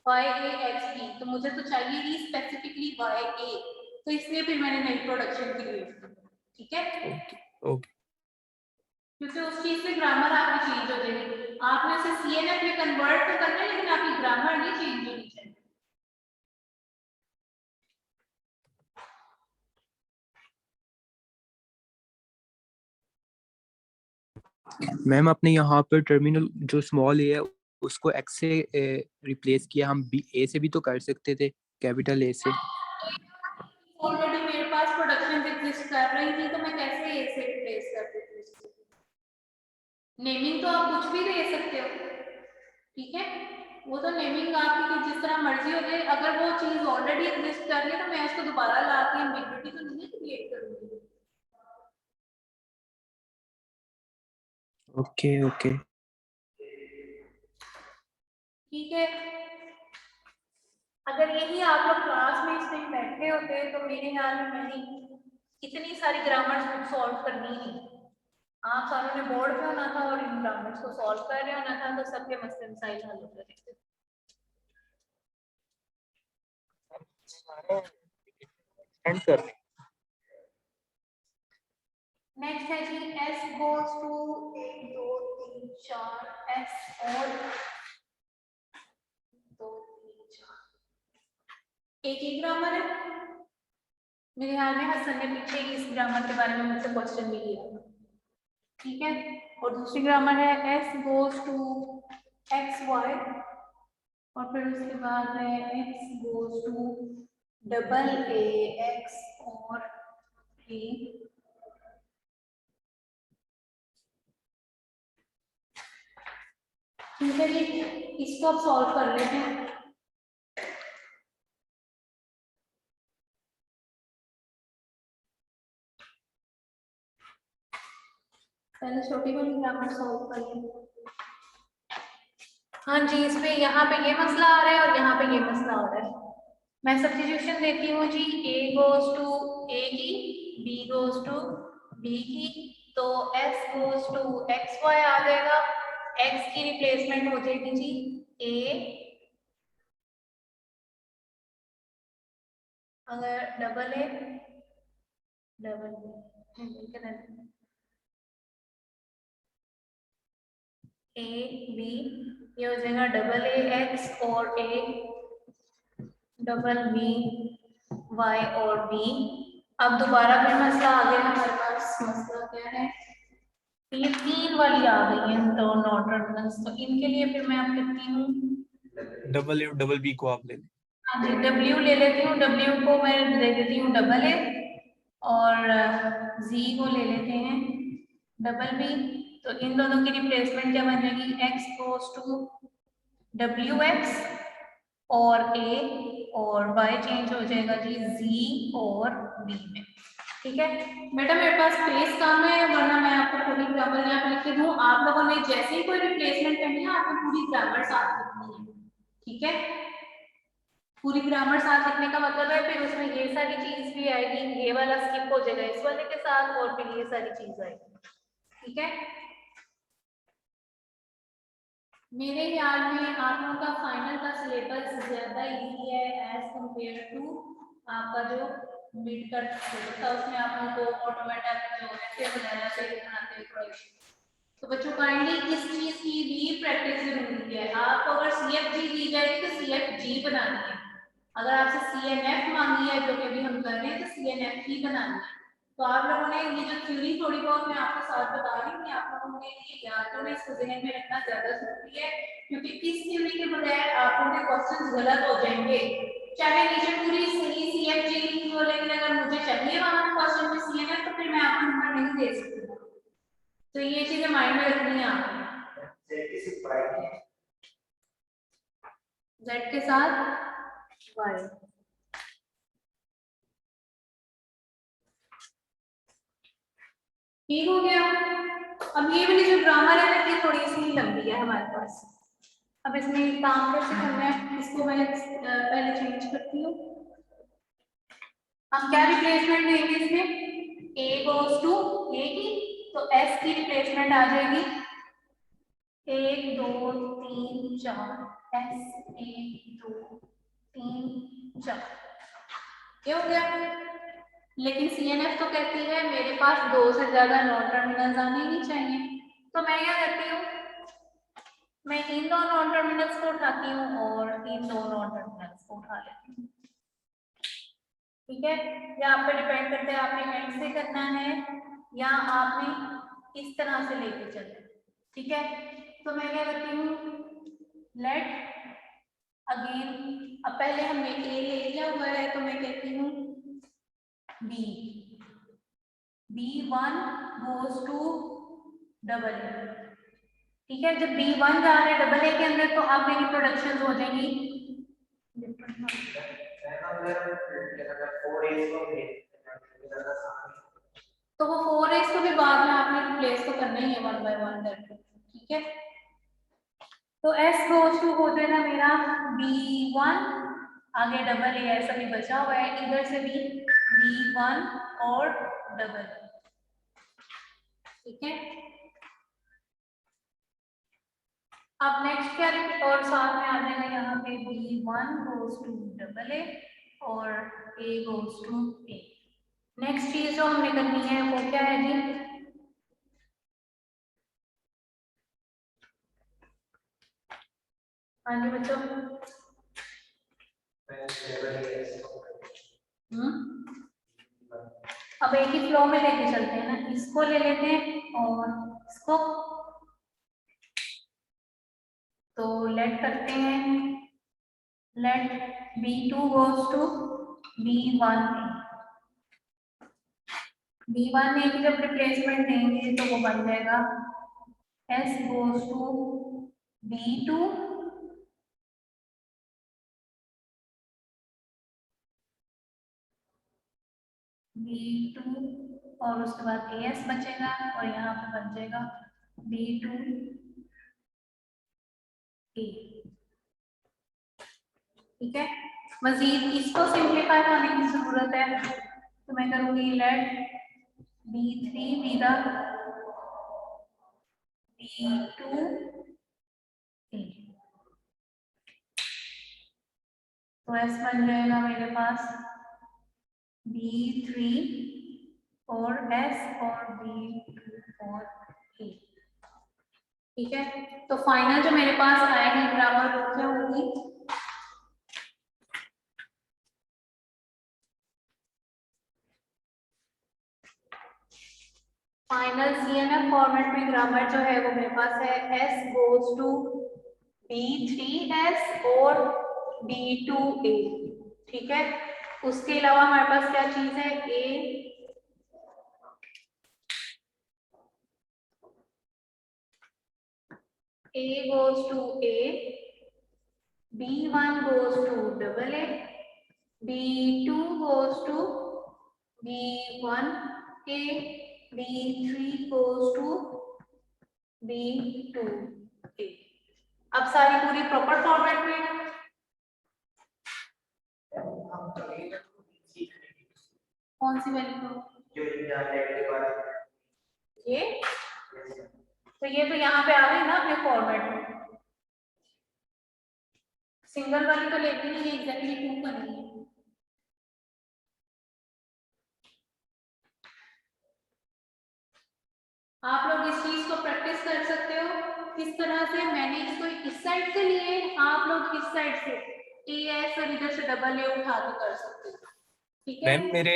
वाई ए एक्स बी, तो मुझे तो चाहिए ही स्पेसिफिकली वाई ए, तो इसलिए फिर मैंने नई प्रोडक्शन क्रिएट की, ठीक है। ओके क्योंकि उस चीज से ग्रामर आपकी चेंज हो जाएगी, आपने उसे सीएनएफ में कन्वर्ट तो करना है लेकिन आपकी ग्रामर नहीं चेंज होनी चाहिए। मैम आपने यहाँ पर टर्मिनल जो स्मॉल ए है उसको एक्स से रिप्लेस किया, हम बी ए से भी तो कर सकते थे, कैपिटल ए से। ऑलरेडी मेरे पास प्रोडक्शन एग्जिस्ट कर रही थी तो मैं कैसे ए से रिप्लेस कर देती हूँ। नेमिंग तो आप कुछ भी दे सकते हो, ठीक है, वो तो नेमिंग आपकी जिस तरह मर्जी हो जाए। अगर वो चीज ऑलरेडी एग्जिस्ट कर रही है तो मैं उसको दोबारा ला के एम्बिग्युइटी तो नहीं क्रिएट करूंगी। ओके ओके ठीक है, अगर यही आप लोग क्लास में इसमें बैठे होते तो मेरे ख्याल में मैंने इतनी सारी ग्रामर्स सॉल्व करनी ही, आप सारों ने बोर्ड पे होना था और इन ग्रामर्स को सॉल्व कर रहे होना था, तो सबके मसले मसाइल हल हो जाते। एंड कर लें। नेक्स्ट है जी एस गोज टू 1 2 3 4 एस और 2 3 4 एक ही ग्रामर है। मेरे ख्याल में हसन ने पीछे इस ग्रामर के बारे में मुझसे क्वेश्चन भी किया, ठीक है। और दूसरी ग्रामर है S goes to x Y, और फिर उसके बाद है X goes to double A x और ए। ठीक है जी, इसको अब सॉल्व कर लेते हैं। पहले छोटी वाली ग्रामर सॉल्व कर लें। हाँ जी, इसमें यहाँ पे ये मसला आ रहा है और यहाँ पे ये मसला आ रहा है। मैं सब्स्टिट्यूशन देती हूँ जी, a गोज टू a की, b गोज टू b की, तो s goes to x y आ जाएगा। x की रिप्लेसमेंट हो जाएगी जी a, अगर डबल ए बी, ये हो जाएगा डबल ए एक्स और ए डबल बी वाई और बी। अब दोबारा फिर मसला आ गया हमारे पास। मसला क्या है, ये तीन वाली आ गई है तो नॉन टर्मिनल्स, तो इनके लिए फिर मैं आप लिखती हूँ डबल ए और डबल बी को आप ले लें। हाँ जी, डब्ल्यू ले लेती हूँ, डब्ल्यू को मैं दे देती हूँ डबल ए और जी को ले लेते हैं डबल बी। तो इन दोनों की रिप्लेसमेंट क्या बन जाएगी, X goes to W X और ए, और वाई चेंज हो जाएगा जी जी और बी में। ठीक है बेटा, मेरे पास स्पेस कम है वरना मैं आपको पूरी ग्रामर यहाँ पे लिख के दूँ। आप लोगों ने जैसे ही कोई रिप्लेसमेंट करनी है आपको पूरी ग्रामर साथ लिखनी है, ठीक है, पूरी ग्रामर साथ लिखने का मतलब है फिर उसमें ये सारी चीज भी आएगी, ये वाला स्किप हो जाएगा इस वाले के साथ और फिर ये सारी चीज आएगी। ठीक है, मेरे ख्याल में आप लोगों का फाइनल का सिलेबस ज्यादा इजी है एज कंपेयर टू आपका जो मिड का सिलेबस था, उसमें आप लोगों को ऑटोमेटिक जो ऐसे वगैरह से बनाते हुए थोड़ा इशू। तो बच्चों काइंडली इस चीज की भी प्रैक्टिस जरूरी है। आपको अगर CFG दी जाएगी तो CFG बनानी है, अगर आपसे CNF मांगी है जो कि अभी हम कर रहे हैं तो CNF ही बनानी है। तो आप लोगों ने ये जो थ्योरी थोड़ी बहुत मैं आपके साथ बता रही हूँ, आप लोगों ने ये याद करना, इसको ज़हन में रखना ज्यादा जरूरी है, क्योंकि इस थ्योरी के बगैर आप लोगों के क्वेश्चंस गलत हो जाएंगे। चाहे नीचे पूरी सही CFG लिखी हो, लेकिन अगर मुझे चाहिए वहां क्वेश्चन में CNF तो फिर मैं आपको नंबर नहीं दे सकती। तो ये चीजें माइंड में रखनी है आपने। Z के साथ Y। ठीक हो गया। अब ये वाली जो ग्रामर है ना ये थोड़ी सी लंबी है हमारे पास। अब इसमें काम कैसे करना है, इसको मैं पहले चेंज करती हूँ। हम क्या रिप्लेसमेंट देंगे इसमें, A goes to A की, तो S की रिप्लेसमेंट आ जाएगी 1 2 3 4, S 1 2 3 4, ये हो गया। लेकिन CNF तो कहती है मेरे पास 2 से ज्यादा नॉन टर्मिनल्स आने नहीं चाहिए, तो मैं क्या करती हूँ, मैं इन दो नॉन टर्मिनल्स को उठाती हूँ और इन दो नॉन टर्मिनल्स को उठा लेती हूँ। ठीक है, या आप पे डिपेंड करता है आपने एंड से करना है या आपने इस तरह से लेके चलना है। ठीक है, तो मैं क्या करती हूँ, लेट अगेन, अब पहले हमने A ले लिया हुआ है तो मैं कहती हूँ B, B1 goes to double A। ठीक है, जब B1 जा रहा है डबल A के अंदर तो आप मेरी प्रोडक्शन हो जाएंगी, तो वो 4x को भी बाद में आपने रिप्लेस तो करना ही है 1 by 1 करके। ठीक है, तो S goes to हो जाएगा मेरा B1, आगे डबल A ऐसा भी बचा हुआ है, इधर से भी B1 और डबल। ठीक है, अब नेक्स्ट क्या रिपीट और साथ में आ जाएगा यहाँ पे B1 goes to double A और A goes to A। Next चीज जो हमने करनी है वो क्या है जी, हाँ जी बच्चों, अब एक ही फ्लो में लेके चलते हैं ना, इसको ले लेते हैं और इसको, तो लेट करते हैं, late B2 goes to B1A। B1A की जब रिप्लेसमेंट देंगे तो वो बन जाएगा S goes to B2 B2 और उसके बाद AS बचेगा और यहाँ पे बन जाएगा B2A। ठीक है, मजीद इसको सिंप्लीफाई करने की जरूरत है, तो मैं करूंगी late B3 be the B2A। तो S बन जाएगा मेरे पास B3 और S और B2 और A। ठीक है, तो फाइनल जो मेरे पास आएगी ग्रामर वो क्या होगी, फाइनल CNF फॉर्मेट में ग्रामर जो है वो मेरे पास है S goes to B3S और B2A। ठीक है, उसके अलावा हमारे पास क्या चीज है, A goes to A, B1 goes to double A, B2 goes to B1A, B3 goes to B2A। अब सारी पूरी प्रॉपर फॉर्मेट में कौन सी वैल्यू? ये तो ये तो यहाँ पे आ गई ना अपने फॉर्मेट में, सिंगल वाली तो लेती नहीं है, एग्जैक्टली क्यों करनी है? आप लोग इस चीज को प्रैक्टिस कर सकते हो किस तरह से। मैंने इसको इस साइड से लिए, आप लोग इस साइड से एएस और इधर से डबल ए उठा के कर सकते हो, ठीक है? मैम मेरे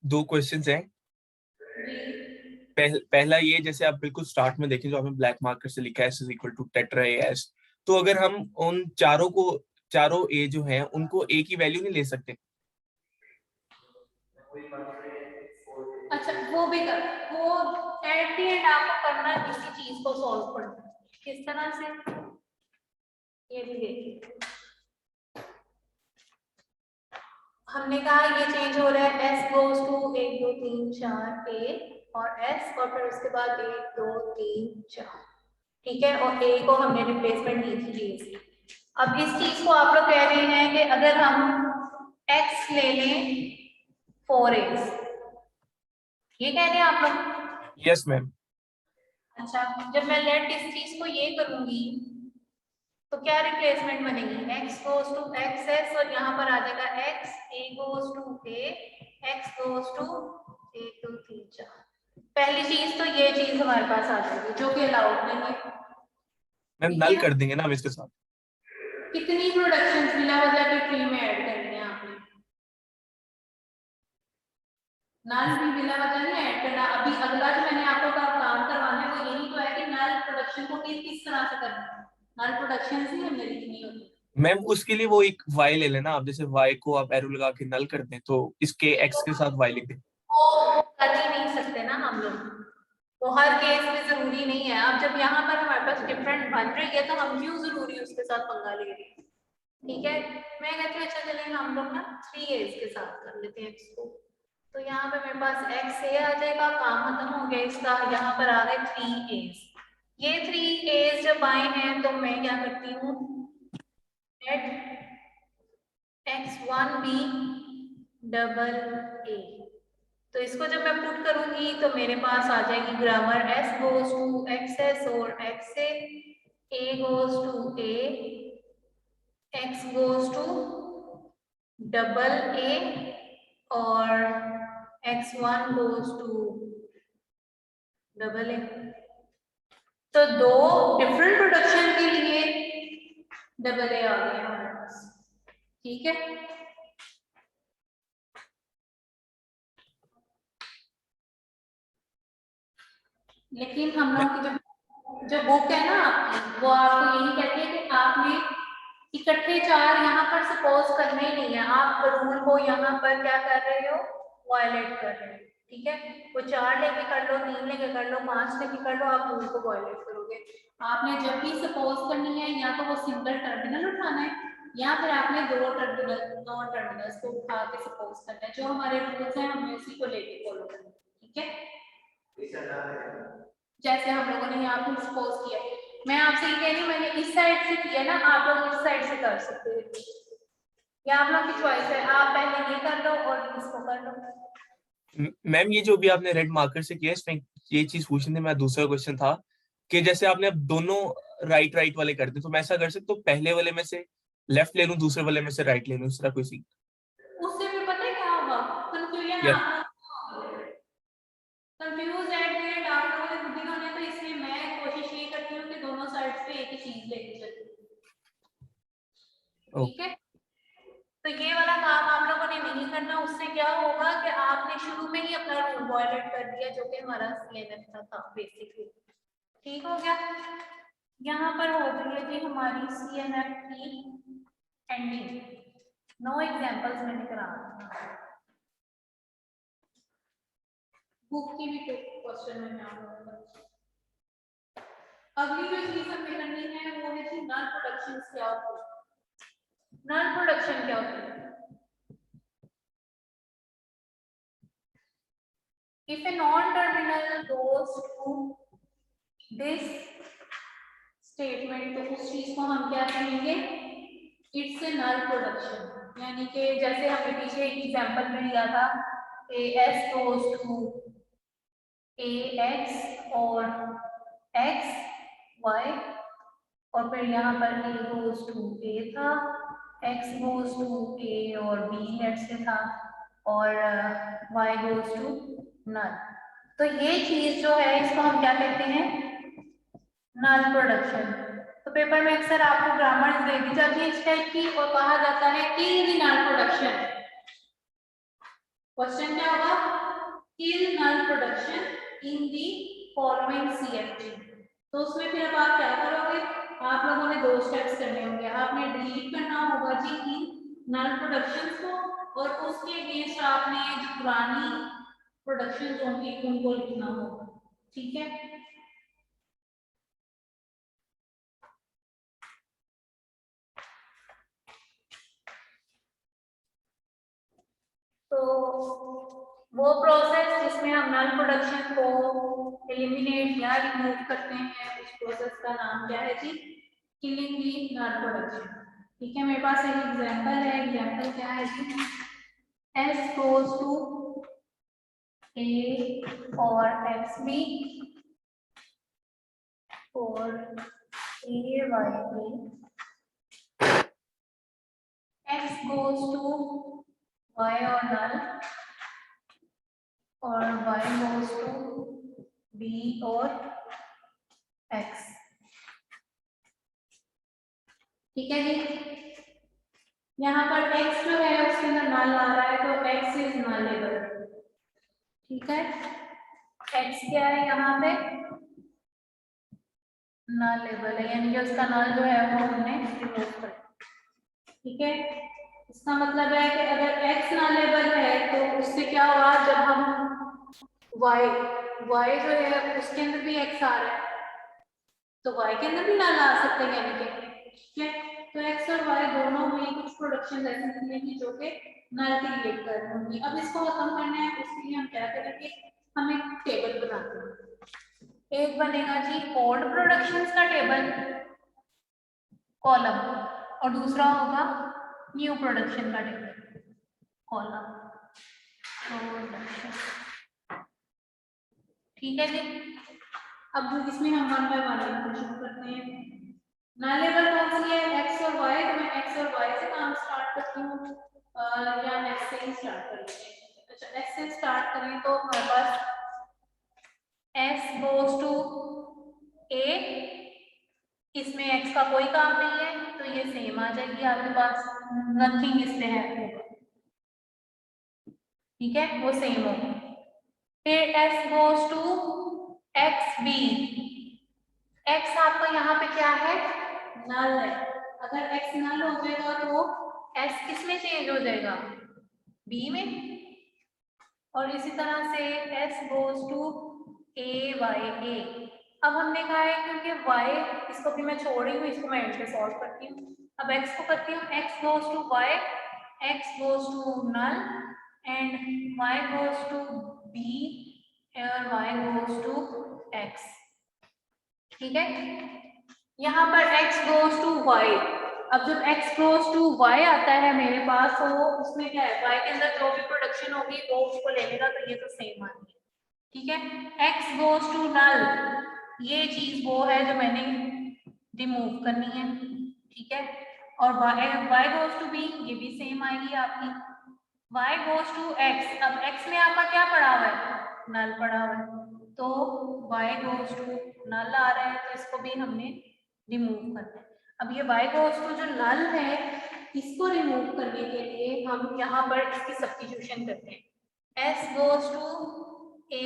2 क्वेश्चंस हैं। जी पहला ये, जैसे आप बिल्कुल स्टार्ट में देखें जो आपने ब्लैक मार्कर से लिखा है S is equal to tetra A S, तो अगर हम उन चारों ए जो हैं उनको ए की वैल्यू नहीं ले सकते? अच्छा, वो भी कर, वो एट द एंड आपको करना है, किसी चीज को सॉल्व करना है। किस तरह से, ये भी देखिए। हमने कहा ये चेंज हो रहा है, एस गोज टू 1 2 3 4 ए और एस, और फिर उसके बाद 1 2 3 4, ठीक है, और ए को हमने रिप्लेसमेंट दी थी ए से। अब इस चीज को आप लोग कह रहे हैं कि अगर हम एक्स ले लें 4x, ये कह रहे हैं आप लोग? Yes ma'am. अच्छा, जब मैं लेट इस चीज को ये करूंगी तो क्या रिप्लेसमेंट बनेगी? x गोज टू xs और यहाँ पर आ जाएगा x, a goes to a, x goes to 1 2 3 4। पहली चीज तो ये चीज हमारे पास आ जाएगी जो कि अलाउड नहीं है। मैम नल कर देंगे ना हम इसके साथ। कितनी प्रोडक्शंस बिना वजह के ट्री में ऐड करनी है आपने? नल भी बिना वजह नहीं ऐड करना। अभी अगला जो मैंने आपको काम करवाना है वो यही तो है कि नल प्रोडक्शन को किस तरह से करना है। नल प्रोडक्शन ही हमने लिखनी होती है। मैम उसके लिए वो एक y ले लेना आप, जैसे y को आप एरो लगा के नल कर दें तो इसके x के साथ y लिख दें। वो कर ही नहीं सकते ना हम लोग, वो हर केस में जरूरी नहीं है। अब जब यहाँ पर हमारे पास डिफरेंट बन रही है तो हम क्यों जरूरी उसके साथ पंगा ले रहे हैं, ठीक है? मैं कहती हूँ अच्छा चलें हम लोग ना 3a के साथ कर लेते हैं इसको। तो यहाँ पे मेरे पास x a आ जाएगा, काम खत्म हो गया इसका। यहाँ पर आ गए 3a। ये 3a जब आए हैं तो मैं क्या करती हूँ, x1 b डबल a, तो इसको जब मैं पुट करूंगी तो मेरे पास आ जाएगी grammar s goes to xs और xa, a goes to a, x goes to double a और x1 goes to double a। तो दो डिफरेंट प्रोडक्शन के लिए डबल ए आ गया हमारे पास, ठीक है? लेकिन हम लोग की जो बुक है ना आपकी, वो आपको यही कहती है कि आपने इकट्ठे 4 यहाँ पर सपोज करने ही नहीं है। आप रूल को यहाँ पर क्या कर रहे हो, वायलेट कर रहे हो, ठीक है? वो 4 लेके कर लो, 3 लेके कर लो, 5 लेके कर लो, आप रूल को वायलेट करोगे। आपने जब भी सपोज करनी है या तो वो सिंगल टर्मिनल उठाना है या फिर आपने दो टर्मिनल्स को उठा के सपोज करना है। जो हमारे रूल्स हैं हमें उसी को लेके फॉलो करना है, ठीक है? जैसे हम लोगों ने यहाँ पर सपोज किया, मैं आपसे ये कह रही हूँ मैंने इस साइड से किया ना, आप लोग इस साइड से कर सकते हो, या आप लोग की चॉइस है। आप पहले ये कर लो और इसको कर लो। मैम ये जो भी आपने रेड मार्कर से किया इसमें ये चीज पूछनी थी। मेरा दूसरा क्वेश्चन था कि जैसे आपने अब दोनों राइट वाले कर दिए, तो मैं ऐसा कर सकता हूँ पहले वाले में से लेफ्ट ले लूं, दूसरे वाले में से राइट ले लूं, इस तरह कोई सी? उससे भी पता है क्या होगा, कंफ्यूजन या कंफ्यूज एट द एंड आप लोगों ने खुद ही होने। तो इसलिए मैं कोशिश ये करती हूँ कि दोनों साइड्स पे एक ही चीज लेके चलूं, ठीक है? तो ये वाला काम आप लोगों ने नहीं करना। उससे क्या होगा कि आपने शुरू में ही अपना रूल वायलेट कर दिया जो कि हमारा सीएनएफ था बेसिकली, ठीक हो गया? यहाँ पर हो रही है जी हमारी सीएनएफ की एंडिंग। 9 एग्जांपल्स मैंने करा बुक की भी क्वेश्चन में आप लोगों को। अगली जो चीज हमें करनी है वो है कि नल प्रोडक्शन क्या होता है। नल प्रोडक्शन क्या होता है? If a non-terminal goes to this statement, तो उस चीज को हम क्या कहेंगे? It's a null production। यानी कि जैसे हमने पीछे एक एग्जांपल में लिया था AS goes to AX और X Y, और फिर यहाँ पर A goes to A था, X goes to A और B लेट्स से था, और Y goes to null। तो ये चीज जो है इसको हम क्या कहते हैं, नल प्रोडक्शन। तो पेपर में अक्सर आपको ग्रामर दे दी जाती है इस टाइप की और कहा जाता है kill the null production. Question क्या होगा, kill null production in the following CFG। तो उसमें फिर अब आप क्या करोगे, आप लोगों ने दो स्टेप्स करने होंगे। आपने डिलीट करना होगा जी इन नल प्रोडक्शंस को, और उसके अगेंस्ट आपने जो पुरानी प्रोडक्शंस होंगी उनको लिखना होगा, ठीक है। तो वो प्रोसेस जिसमें हम नल प्रोडक्शन को एलिमिनेट या रिमूव करते हैं, उस प्रोसेस का नाम क्या है जी, किलिंग दी नल प्रोडक्शन। ठीक है, मेरे पास एक एग्जांपल है। एग्जांपल क्या है जी, S goes to A और XB और AYA, X goes to Y और null और Y goes to B और X। ठीक है जी, यहाँ पर X जो है उसके अंदर नल आ रहा है तो X इज नलेबल। ठीक है, X क्या है यहाँ पे, नलेबल है, यानी कि उसका नल जो है वो हमने रिमूव कर। ठीक है, इसका मतलब है कि अगर X नलेबल है तो उससे क्या होगा, जब हम Y जो है उसके अंदर भी X आ रहा है तो Y के अंदर भी नल आ सकते हैं, यानी कि ठीक है। तो X और Y दोनों में कुछ प्रोडक्शन ऐसी मिलेगी जो कि नल क्रिएट कर रही होंगी। अब इसको खत्म करना है, उसके लिए हम क्या करेंगे, हम एक टेबल बनाते हैं। एक बनेगा जी ओल्ड प्रोडक्शंस का टेबल कॉलम, और दूसरा होगा न्यू प्रोडक्शन का टेबल कॉलम प्रोडक्शन। ठीक है जी, अब इसमें हम वन बाय वन लिखना शुरू करते हैं। नलेबल कौन सी है, X और Y, तो मैं X और Y से काम स्टार्ट करती हूँ, या X से ही स्टार्ट कर लेते हैं। अच्छा, X से स्टार्ट करें तो हमारे पास S goes to A, इसमें X का कोई काम नहीं है तो ये सेम आ जाएगी आपके पास, नथिंग इसमें है होगा। ठीक है, वो सेम होगा। फिर S goes to XB, X आपका यहाँ पे क्या है, नल है। अगर X नल हो जाएगा तो S किस में चेंज हो जाएगा, B में, और इसी तरह से S goes to AYA। अब हमने कहा है क्योंकि Y, इसको भी मैं छोड़ रही हूँ, इसको मैं एंड पे सॉल्व करती हूँ। अब X को करती हूँ, X goes to Y, X goes to null and Y goes to B और Y goes to X। ठीक है, यहाँ पर X goes to Y। अब जब X goes to Y आता है मेरे पास, तो उसमें क्या है, Y के अंदर जो भी प्रोडक्शन होगी वो उसको ले लेगा, तो ये तो सेम आ रही है। ठीक है, X goes to null, ये चीज वो है जो मैंने रिमूव करनी है। ठीक है, और Y goes to B, ये भी सेम आएगी आपकी। Y goes to X, अब X में आपका क्या पड़ा हुआ है, नल पड़ा हुआ है, तो Y goes to null आ रहा है, तो इसको भी हमने रिमूव करना है। अब ये Y goes to जो नल है, इसको रिमूव करने के लिए हम यहाँ पर इसकी सब्स्टिट्यूशन करते हैं। S goes to A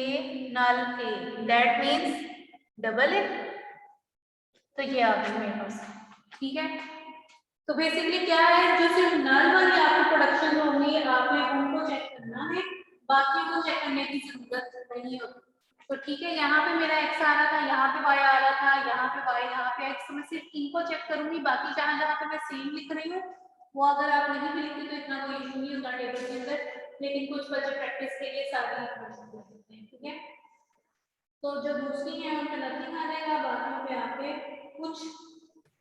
null A, that means double है, तो ये आ गई मेरे पास। ठीक है, तो बेसिकली क्या है, जो सिर्फ नल वाली आपकी प्रोडक्शन होंगी आपने उनको चेक करना है, बाकी को चेक करने की जरूरत नहीं होती। तो ठीक है, यहाँ पे मेरा X आ रहा था, यहाँ पे Y आ रहा था, यहाँ पे Y, यहाँ पे X, तो मैं सिर्फ इनको चेक करूंगी, बाकी जहाँ जहाँ पे मैं सेम लिख रही हूँ वो अगर आप नहीं भी लिखते तो इतना कोई इशू नहीं होता टेबल के अंदर, लेकिन कुछ बच्चे प्रैक्टिस के लिए सारी लिखना शुरू कर सकते हैं। ठीक है, तो जो दूसरी है उन पे नथिंग आ जाएगा, बाकी पे आपके कुछ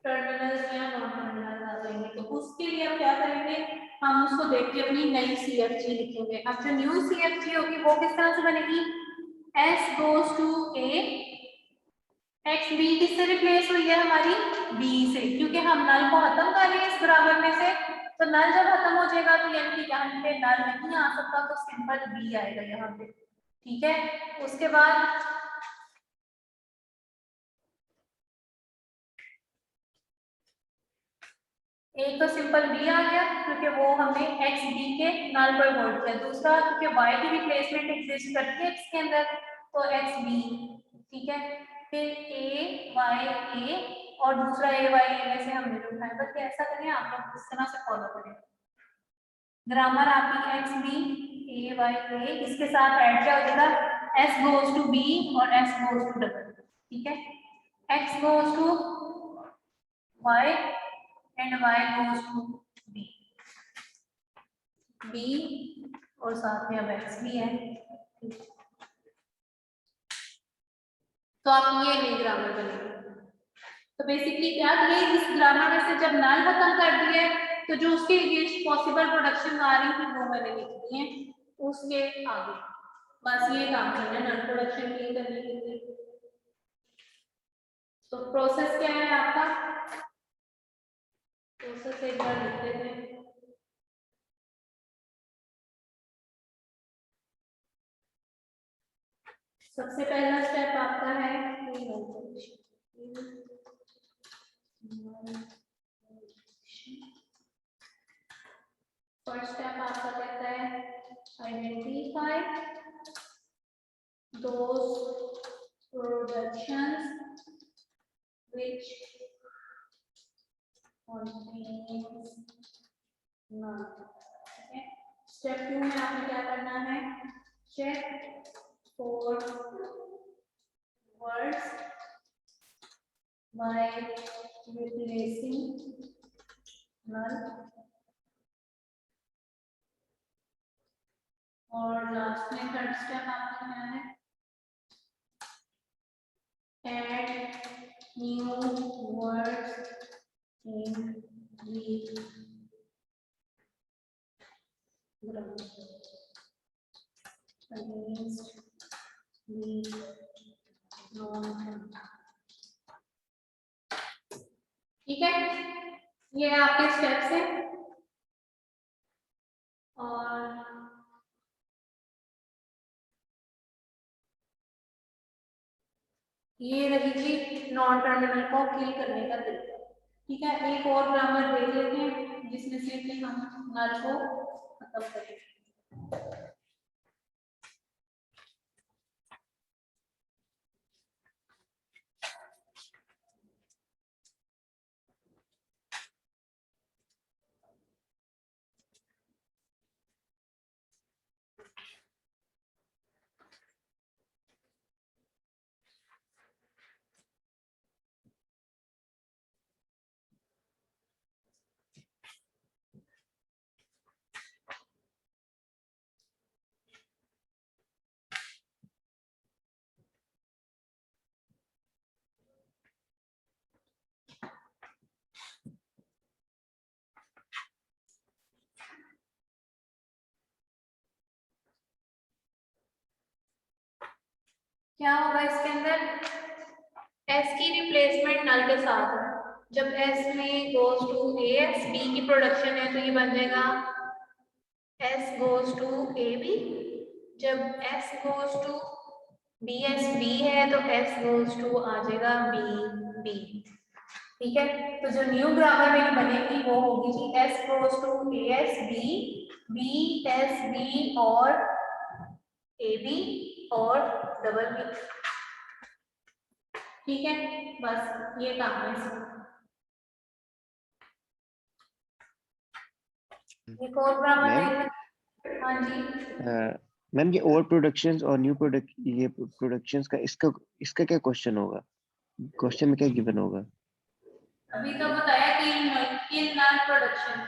टर्मिनल्स या नॉन टर्मिनल्स आ करेंगे। तो उसके लिए हम क्या करेंगे, हम उसको देख के अपनी नई CFG लिखेंगे। अब जो न्यू CFG होगी वो किस तरह से बनेगी, S goes to A, X B किससे रिप्लेस हुई है हमारी, बी से, क्योंकि हम नल को खत्म कर रहे हैं इस बराबर में से। तो नल जब खत्म हो जाएगा तो यानी कि यहाँ पे नल नहीं आ सकता, तो सिंपल बी आएगा यहाँ पे। ठीक है, उसके बाद एक तो सिंपल बी आ गया क्योंकि वो हमने एक्स बी के नल पर होल्ड किया। दूसरा क्योंकि वाई की रिप्लेसमेंट एग्जिस्ट करती है एक्स के अंदर, तो एक्स बी। ठीक है, फिर ए वाई ए और दूसरा ए वाई ए में से हमने उठाया। बल्कि ऐसा करें, आप लोग इस तरह से फॉलो करें ग्रामर आपकी, X B A Y A, इसके साथ ऐड क्या हो जाएगा, एस गोज टू बी और एस गोज टू डबल। ठीक है, X goes to Y and y goes to b, b और साथ में अब x भी है। तो आप ये नहीं ग्रामर बनेगी। तो बेसिकली क्या किया, इस ग्रामर में से जब नल खत्म कर दिया तो जो उसके अगेंस्ट पॉसिबल प्रोडक्शन आ रही थी वो मैंने लिख दी है उसके आगे। बस ये काम करना है नल प्रोडक्शन क्लीन करने के लिए। तो प्रोसेस क्या है आपका, प्रोसेस एक बार लिख लेते हैं। सबसे पहला स्टेप आपका है फर्स्ट स्टेप आपका कहता है identify those productions which contains none। Step 2 में आपने क्या करना है, check for words by replacing null, और लास्ट में थर्ड स्टेप आपका क्या है, add new words in the grammar against the non-term। ठीक है, ये आपके स्टेप्स हैं। और ये रही थी नॉन टर्मिनल को किल करने का तरीका। ठीक है, एक और ग्रामर देख लेते हैं जिसमें से कि हम नल को खत्म करें। क्या होगा इसके अंदर, s की रिप्लेसमेंट नल के साथ है। जब s में goes to a, s b की प्रोडक्शन है तो ये बन जाएगा s goes to a b। जब s goes to b, s b है तो s गोज टू आ जाएगा b b। ठीक है, तो जो न्यू ग्रामर मेरी बनेगी वो होगी कि s goes to a s b, b s b और a b और डबल बी। ठीक है, बस ये काम है इसका। एक और ग्रामर मैम, देख। हाँ जी, मैम ये ओवर प्रोडक्शंस और न्यू प्रोडक्ट, ये प्रोडक्शंस का इसका क्या क्वेश्चन होगा, क्वेश्चन में क्या गिवन होगा? अभी तो बताया कि in non production.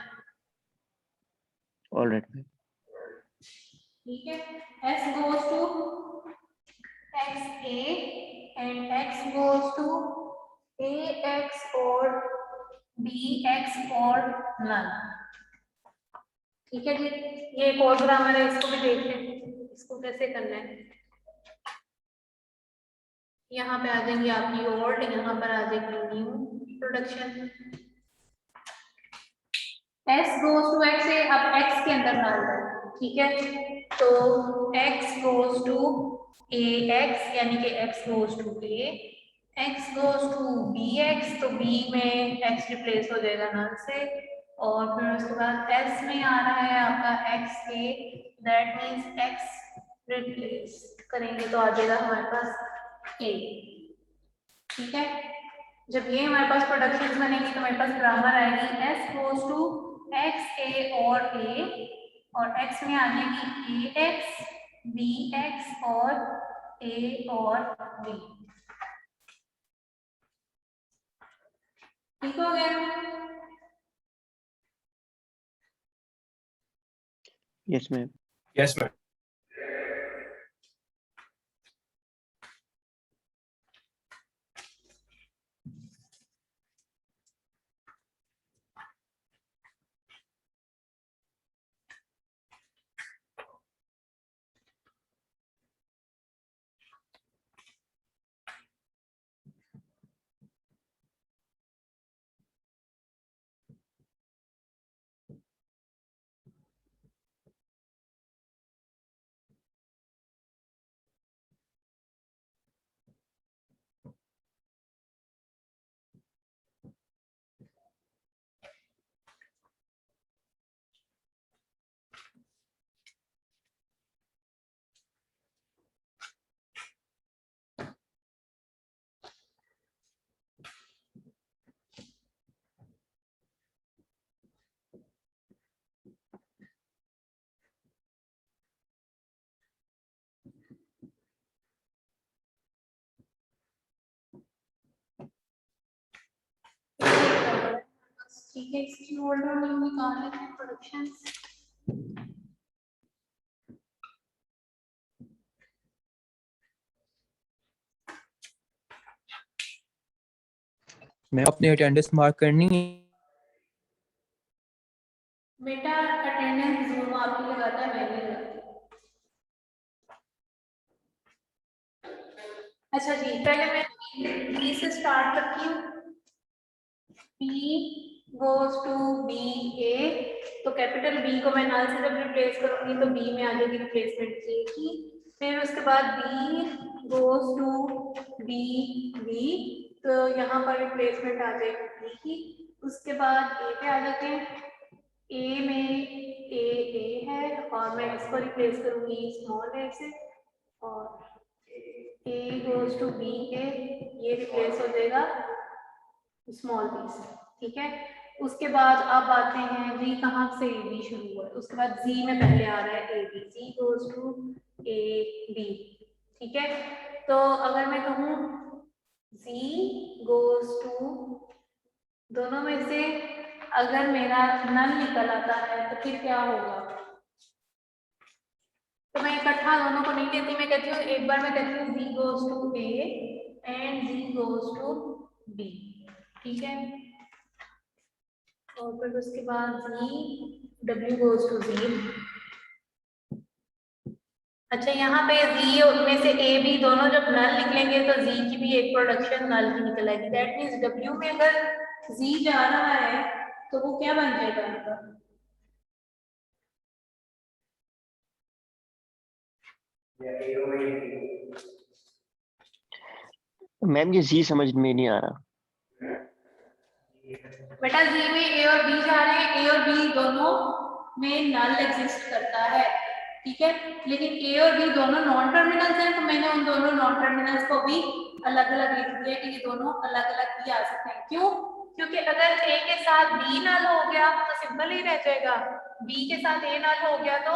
Alright ma'am. ठीक है, s goes to x a and x goes to a x और b x एक्स और नल। ठीक है जी, ये एक और ग्रामर है, इसको भी देख लें इसको कैसे करना है। यहाँ पे आ जाएंगी आपकी ओल्ड, यहाँ पर आ जाएगी new production. x goes to x है, अब x के अंदर डाल दो, ठीक है। तो x गोज टू ax यानी कि x goes to a, x goes to bx तो b में x रिप्लेस हो जाएगा नल से, और फिर उसके बाद s में आ रहा है आपका x a, that means x replace करेंगे तो आ जाएगा हमारे पास a। ठीक है, जब ये हमारे पास प्रोडक्शन बनेगी तो हमारे पास ग्रामर आएगी s goes to x a और a, और x में आ जाएगी ax bx और a और b। ठीक हो गया? Yes ma'am. Yes ma'am. ठीक है, इसकी ऑर्डर में निकाल लेते हैं प्रोडक्शन। मैं अपनी अटेंडेंस मार्क करनी है। बेटा अटेंडेंस जूम आपकी लगाता है, मैं नहीं लगाती। अच्छा जी, पहले मैं बी से स्टार्ट करती हूँ। B गोज टू बी ए, तो कैपिटल B को मैं नल से जब रिप्लेस करूंगी तो B में आ जाएगी रिप्लेसमेंट A की। फिर उसके बाद B goes to B B, तो यहाँ पर रिप्लेसमेंट आ जाएगी B की। उसके बाद A पे आ जाते हैं, A में A है और मैं इसको रिप्लेस करूंगी स्मॉल a से, और A goes to B A, ये रिप्लेस हो जाएगा स्मॉल b से। ठीक है, उसके बाद अब आते हैं जी, कहाँ से ए बी शुरू हुआ है, उसके बाद जी में पहले आ रहा है A B, G goes to A B. ठीक है, तो अगर मैं कहूँ जी गोज टू, दोनों में से अगर मेरा नल निकल आता है तो फिर क्या होगा? तो मैं इकट्ठा दोनों को नहीं कहती, मैं कहती हूँ एक बार मैं कहती हूँ G goes to A and G goes to B. ठीक है, और फिर उसके बाद G W goes to G. अच्छा, यहाँ पे जी उनमें से ए बी दोनों जब नल निकलेंगे तो जी की भी एक प्रोडक्शन नल की निकल आएगी। दैट मीन्स डब्ल्यू में अगर जी जा रहा है तो वो क्या बन जाएगा इनका? मैम ये जी समझ में नहीं आ रहा। बेटा जी में ए और बी जा रहे हैं, ए और बी दोनों में नल एग्जिस्ट करता है। ठीक है, लेकिन ए और बी दोनों नॉन टर्मिनल्स हैं, तो मैंने उन दोनों नॉन टर्मिनल्स को भी अलग अलग लिख दिया कि ये दोनों अलग अलग भी आ सकते हैं। क्यों? क्योंकि अगर ए के साथ बी नल हो गया तो सिंपल ही रह जाएगा, बी के साथ ए नल हो गया तो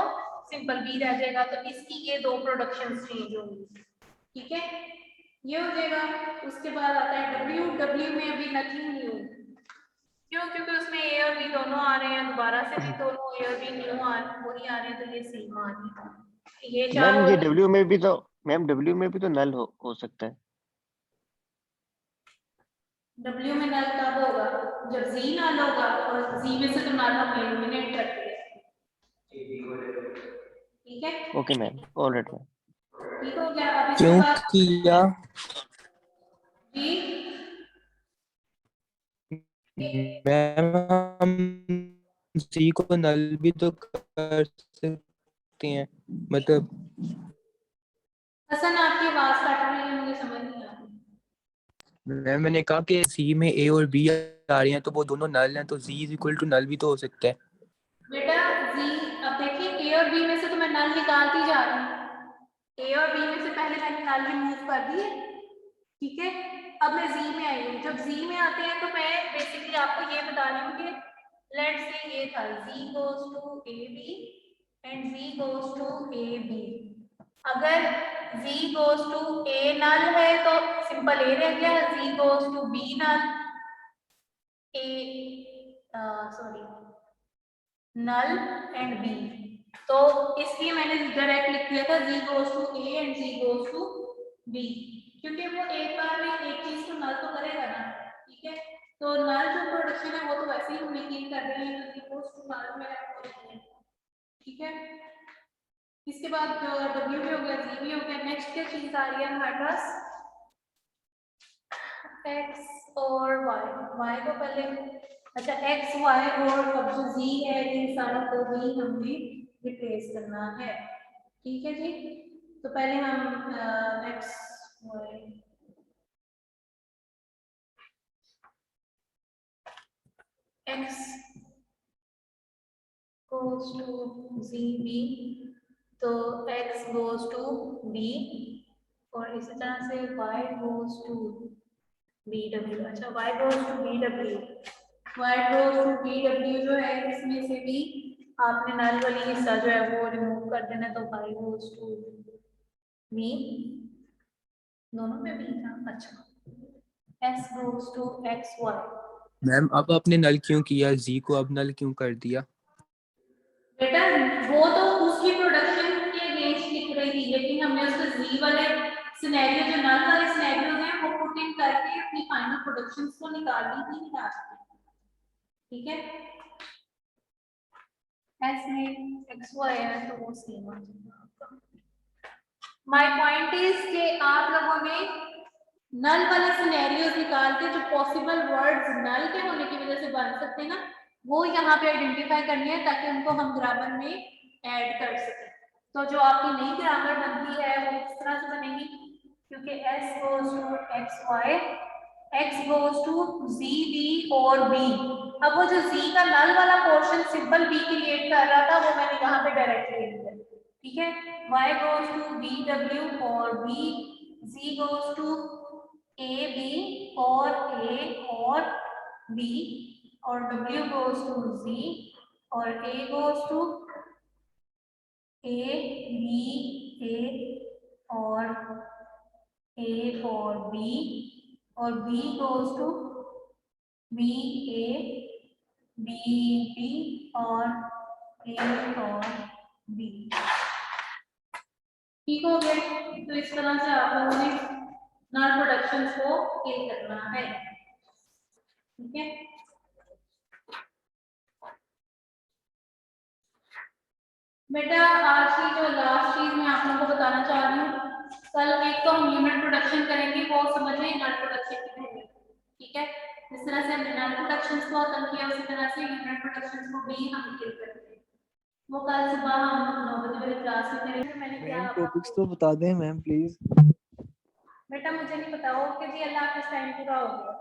सिंपल बी रह जाएगा, तो इसकी ये दो प्रोडक्शन चेंज होंगी। ठीक है, ये हो जाएगा। उसके बाद आता है डब्ल्यू, डब्ल्यू में अभी नथिंग न्यू। क्यों? क्योंकि उसमें ए और बी दोनों आ रहे हैं, दोबारा से भी दोनों ए और बी न्यू वही आ रहे हैं, तो ये सेम आ रही है। ये चार मैम ये डब्ल्यू में भी तो, मैम डब्ल्यू में भी तो नल हो सकता है। डब्ल्यू में नल कब होगा? जब जी नल होगा और जी में से तो नल हम एलिमिनेट करते हैं, ठीक है, ओके मैम, ऑलराइट मैम। ठीक हो गया। अब इसके क्यों बाद किया? जी मैम हम सी को नल भी तो कर सकते हैं, मतलब हसन आपकी आवाज कट रही है, मुझे समझ नहीं आ रही। मैम मैंने कहा कि सी में ए और बी आ रही हैं तो वो दोनों नल हैं, तो जी इज इक्वल टू नल भी तो हो सकता है। बेटा जी, अब देखिए ए और बी में से तो मैं नल निकालती जा रही हूँ, ए और बी में से पहले मैंने नल रिमूव कर दिए, ठीक है। अब मैं जी में आई हूँ, जब जी में आते हैं तो मैं बेसिकली आपको ये बता रही हूँ कि लेट्स से ये था G goes to A B and G goes to A B. अगर z goes to a null है तो सिंपल a रह गया, z goes to b नल, a sorry null and b, तो इसलिए मैंने डायरेक्ट लिख दिया था z goes to a and z goes to b, क्योंकि वो एक बार में एक चीज को नल तो करेगा ना, ठीक है। तो नल जो प्रोडक्शन है वो तो वैसे ही हम मेंटेन कर रहे हैं, z goes to नल में आपको लिखना है, ठीक है। इसके बाद W भी हो गया, Z भी हो गया। नेक्स्ट क्या चीज आ रही है हमारे पास, X और Y को पहले, अच्छा X Y और अब जो Z है इन सारों को भी हमने रिप्लेस करना है, ठीक है जी। तो पहले हम X Y X goes to Z B, तो X goes to B, और इसी तरह से Y goes to BW, अच्छा Y goes to BW, Y goes to BW जो है इसमें से भी आपने नल वाली हिस्सा जो है वो रिमूव कर देना, तो Y goes to B, दोनों में भी था, अच्छा S goes to XY। Ma'am अब आपने नल क्यों किया, जी को अब नल क्यों कर दिया? बेटा वो तो उसकी प्रोडक्शन के अगेंस्ट लिख रही थी, लेकिन हमने उसको जी वाले सिनेरियो जो नल वाले सिनेरियो हैं वो पुट इन करके अपनी फाइनल प्रोडक्शंस को निकालनी थी, निकाल सकते, ठीक है। एस में एक्स वाई है तो वो सेम आ जाएगा। माय पॉइंट इज कि आप लोगों ने नल वाले सिनेरियोज निकाल के जो पॉसिबल वर्ड्स नल के होने की वजह से बन सकते हैं ना, वो यहाँ पे आइडेंटिफाई करनी है ताकि उनको हम ग्रामर में ऐड कर सकें। तो जो आपकी नई ग्रामर बनती है वो किस तरह से बनेगी, क्योंकि s goes to xy, x goes to z b और b, अब वो जो z का नल वाला पोर्शन सिंपल b क्रिएट कर रहा था वो मैंने यहाँ पे डायरेक्ट ले लिया, ठीक है। y goes to b w और b, z goes to a b और a और b, और w goes to z और a goes to a b a और a और b, और b goes to b a b b और a और b, ठीक हो गया। तो इस तरह से आप लोगों ने नल प्रोडक्शंस को किल करना है, ठीक है। बेटा आज की जो लास्ट चीज मैं आप लोगों को बताना चाह रही हूँ, कल एक तो हम यूनिट प्रोडक्शन करेंगे, वो समझे नल प्रोडक्शन की है, ठीक है। जिस तरह से हमने नल प्रोडक्शंस को खत्म किया उसी तरह से यूनिट प्रोडक्शंस को भी हम किल करेंगे, वो कल सुबह हम 9 बजे वाली क्लास में करेंगे। मैंने क्या टॉपिक्स तो बता दें मैम प्लीज। बेटा मुझे नहीं पता, ओके जी, अल्लाह हाफिज़, टाइम पूरा हो गया।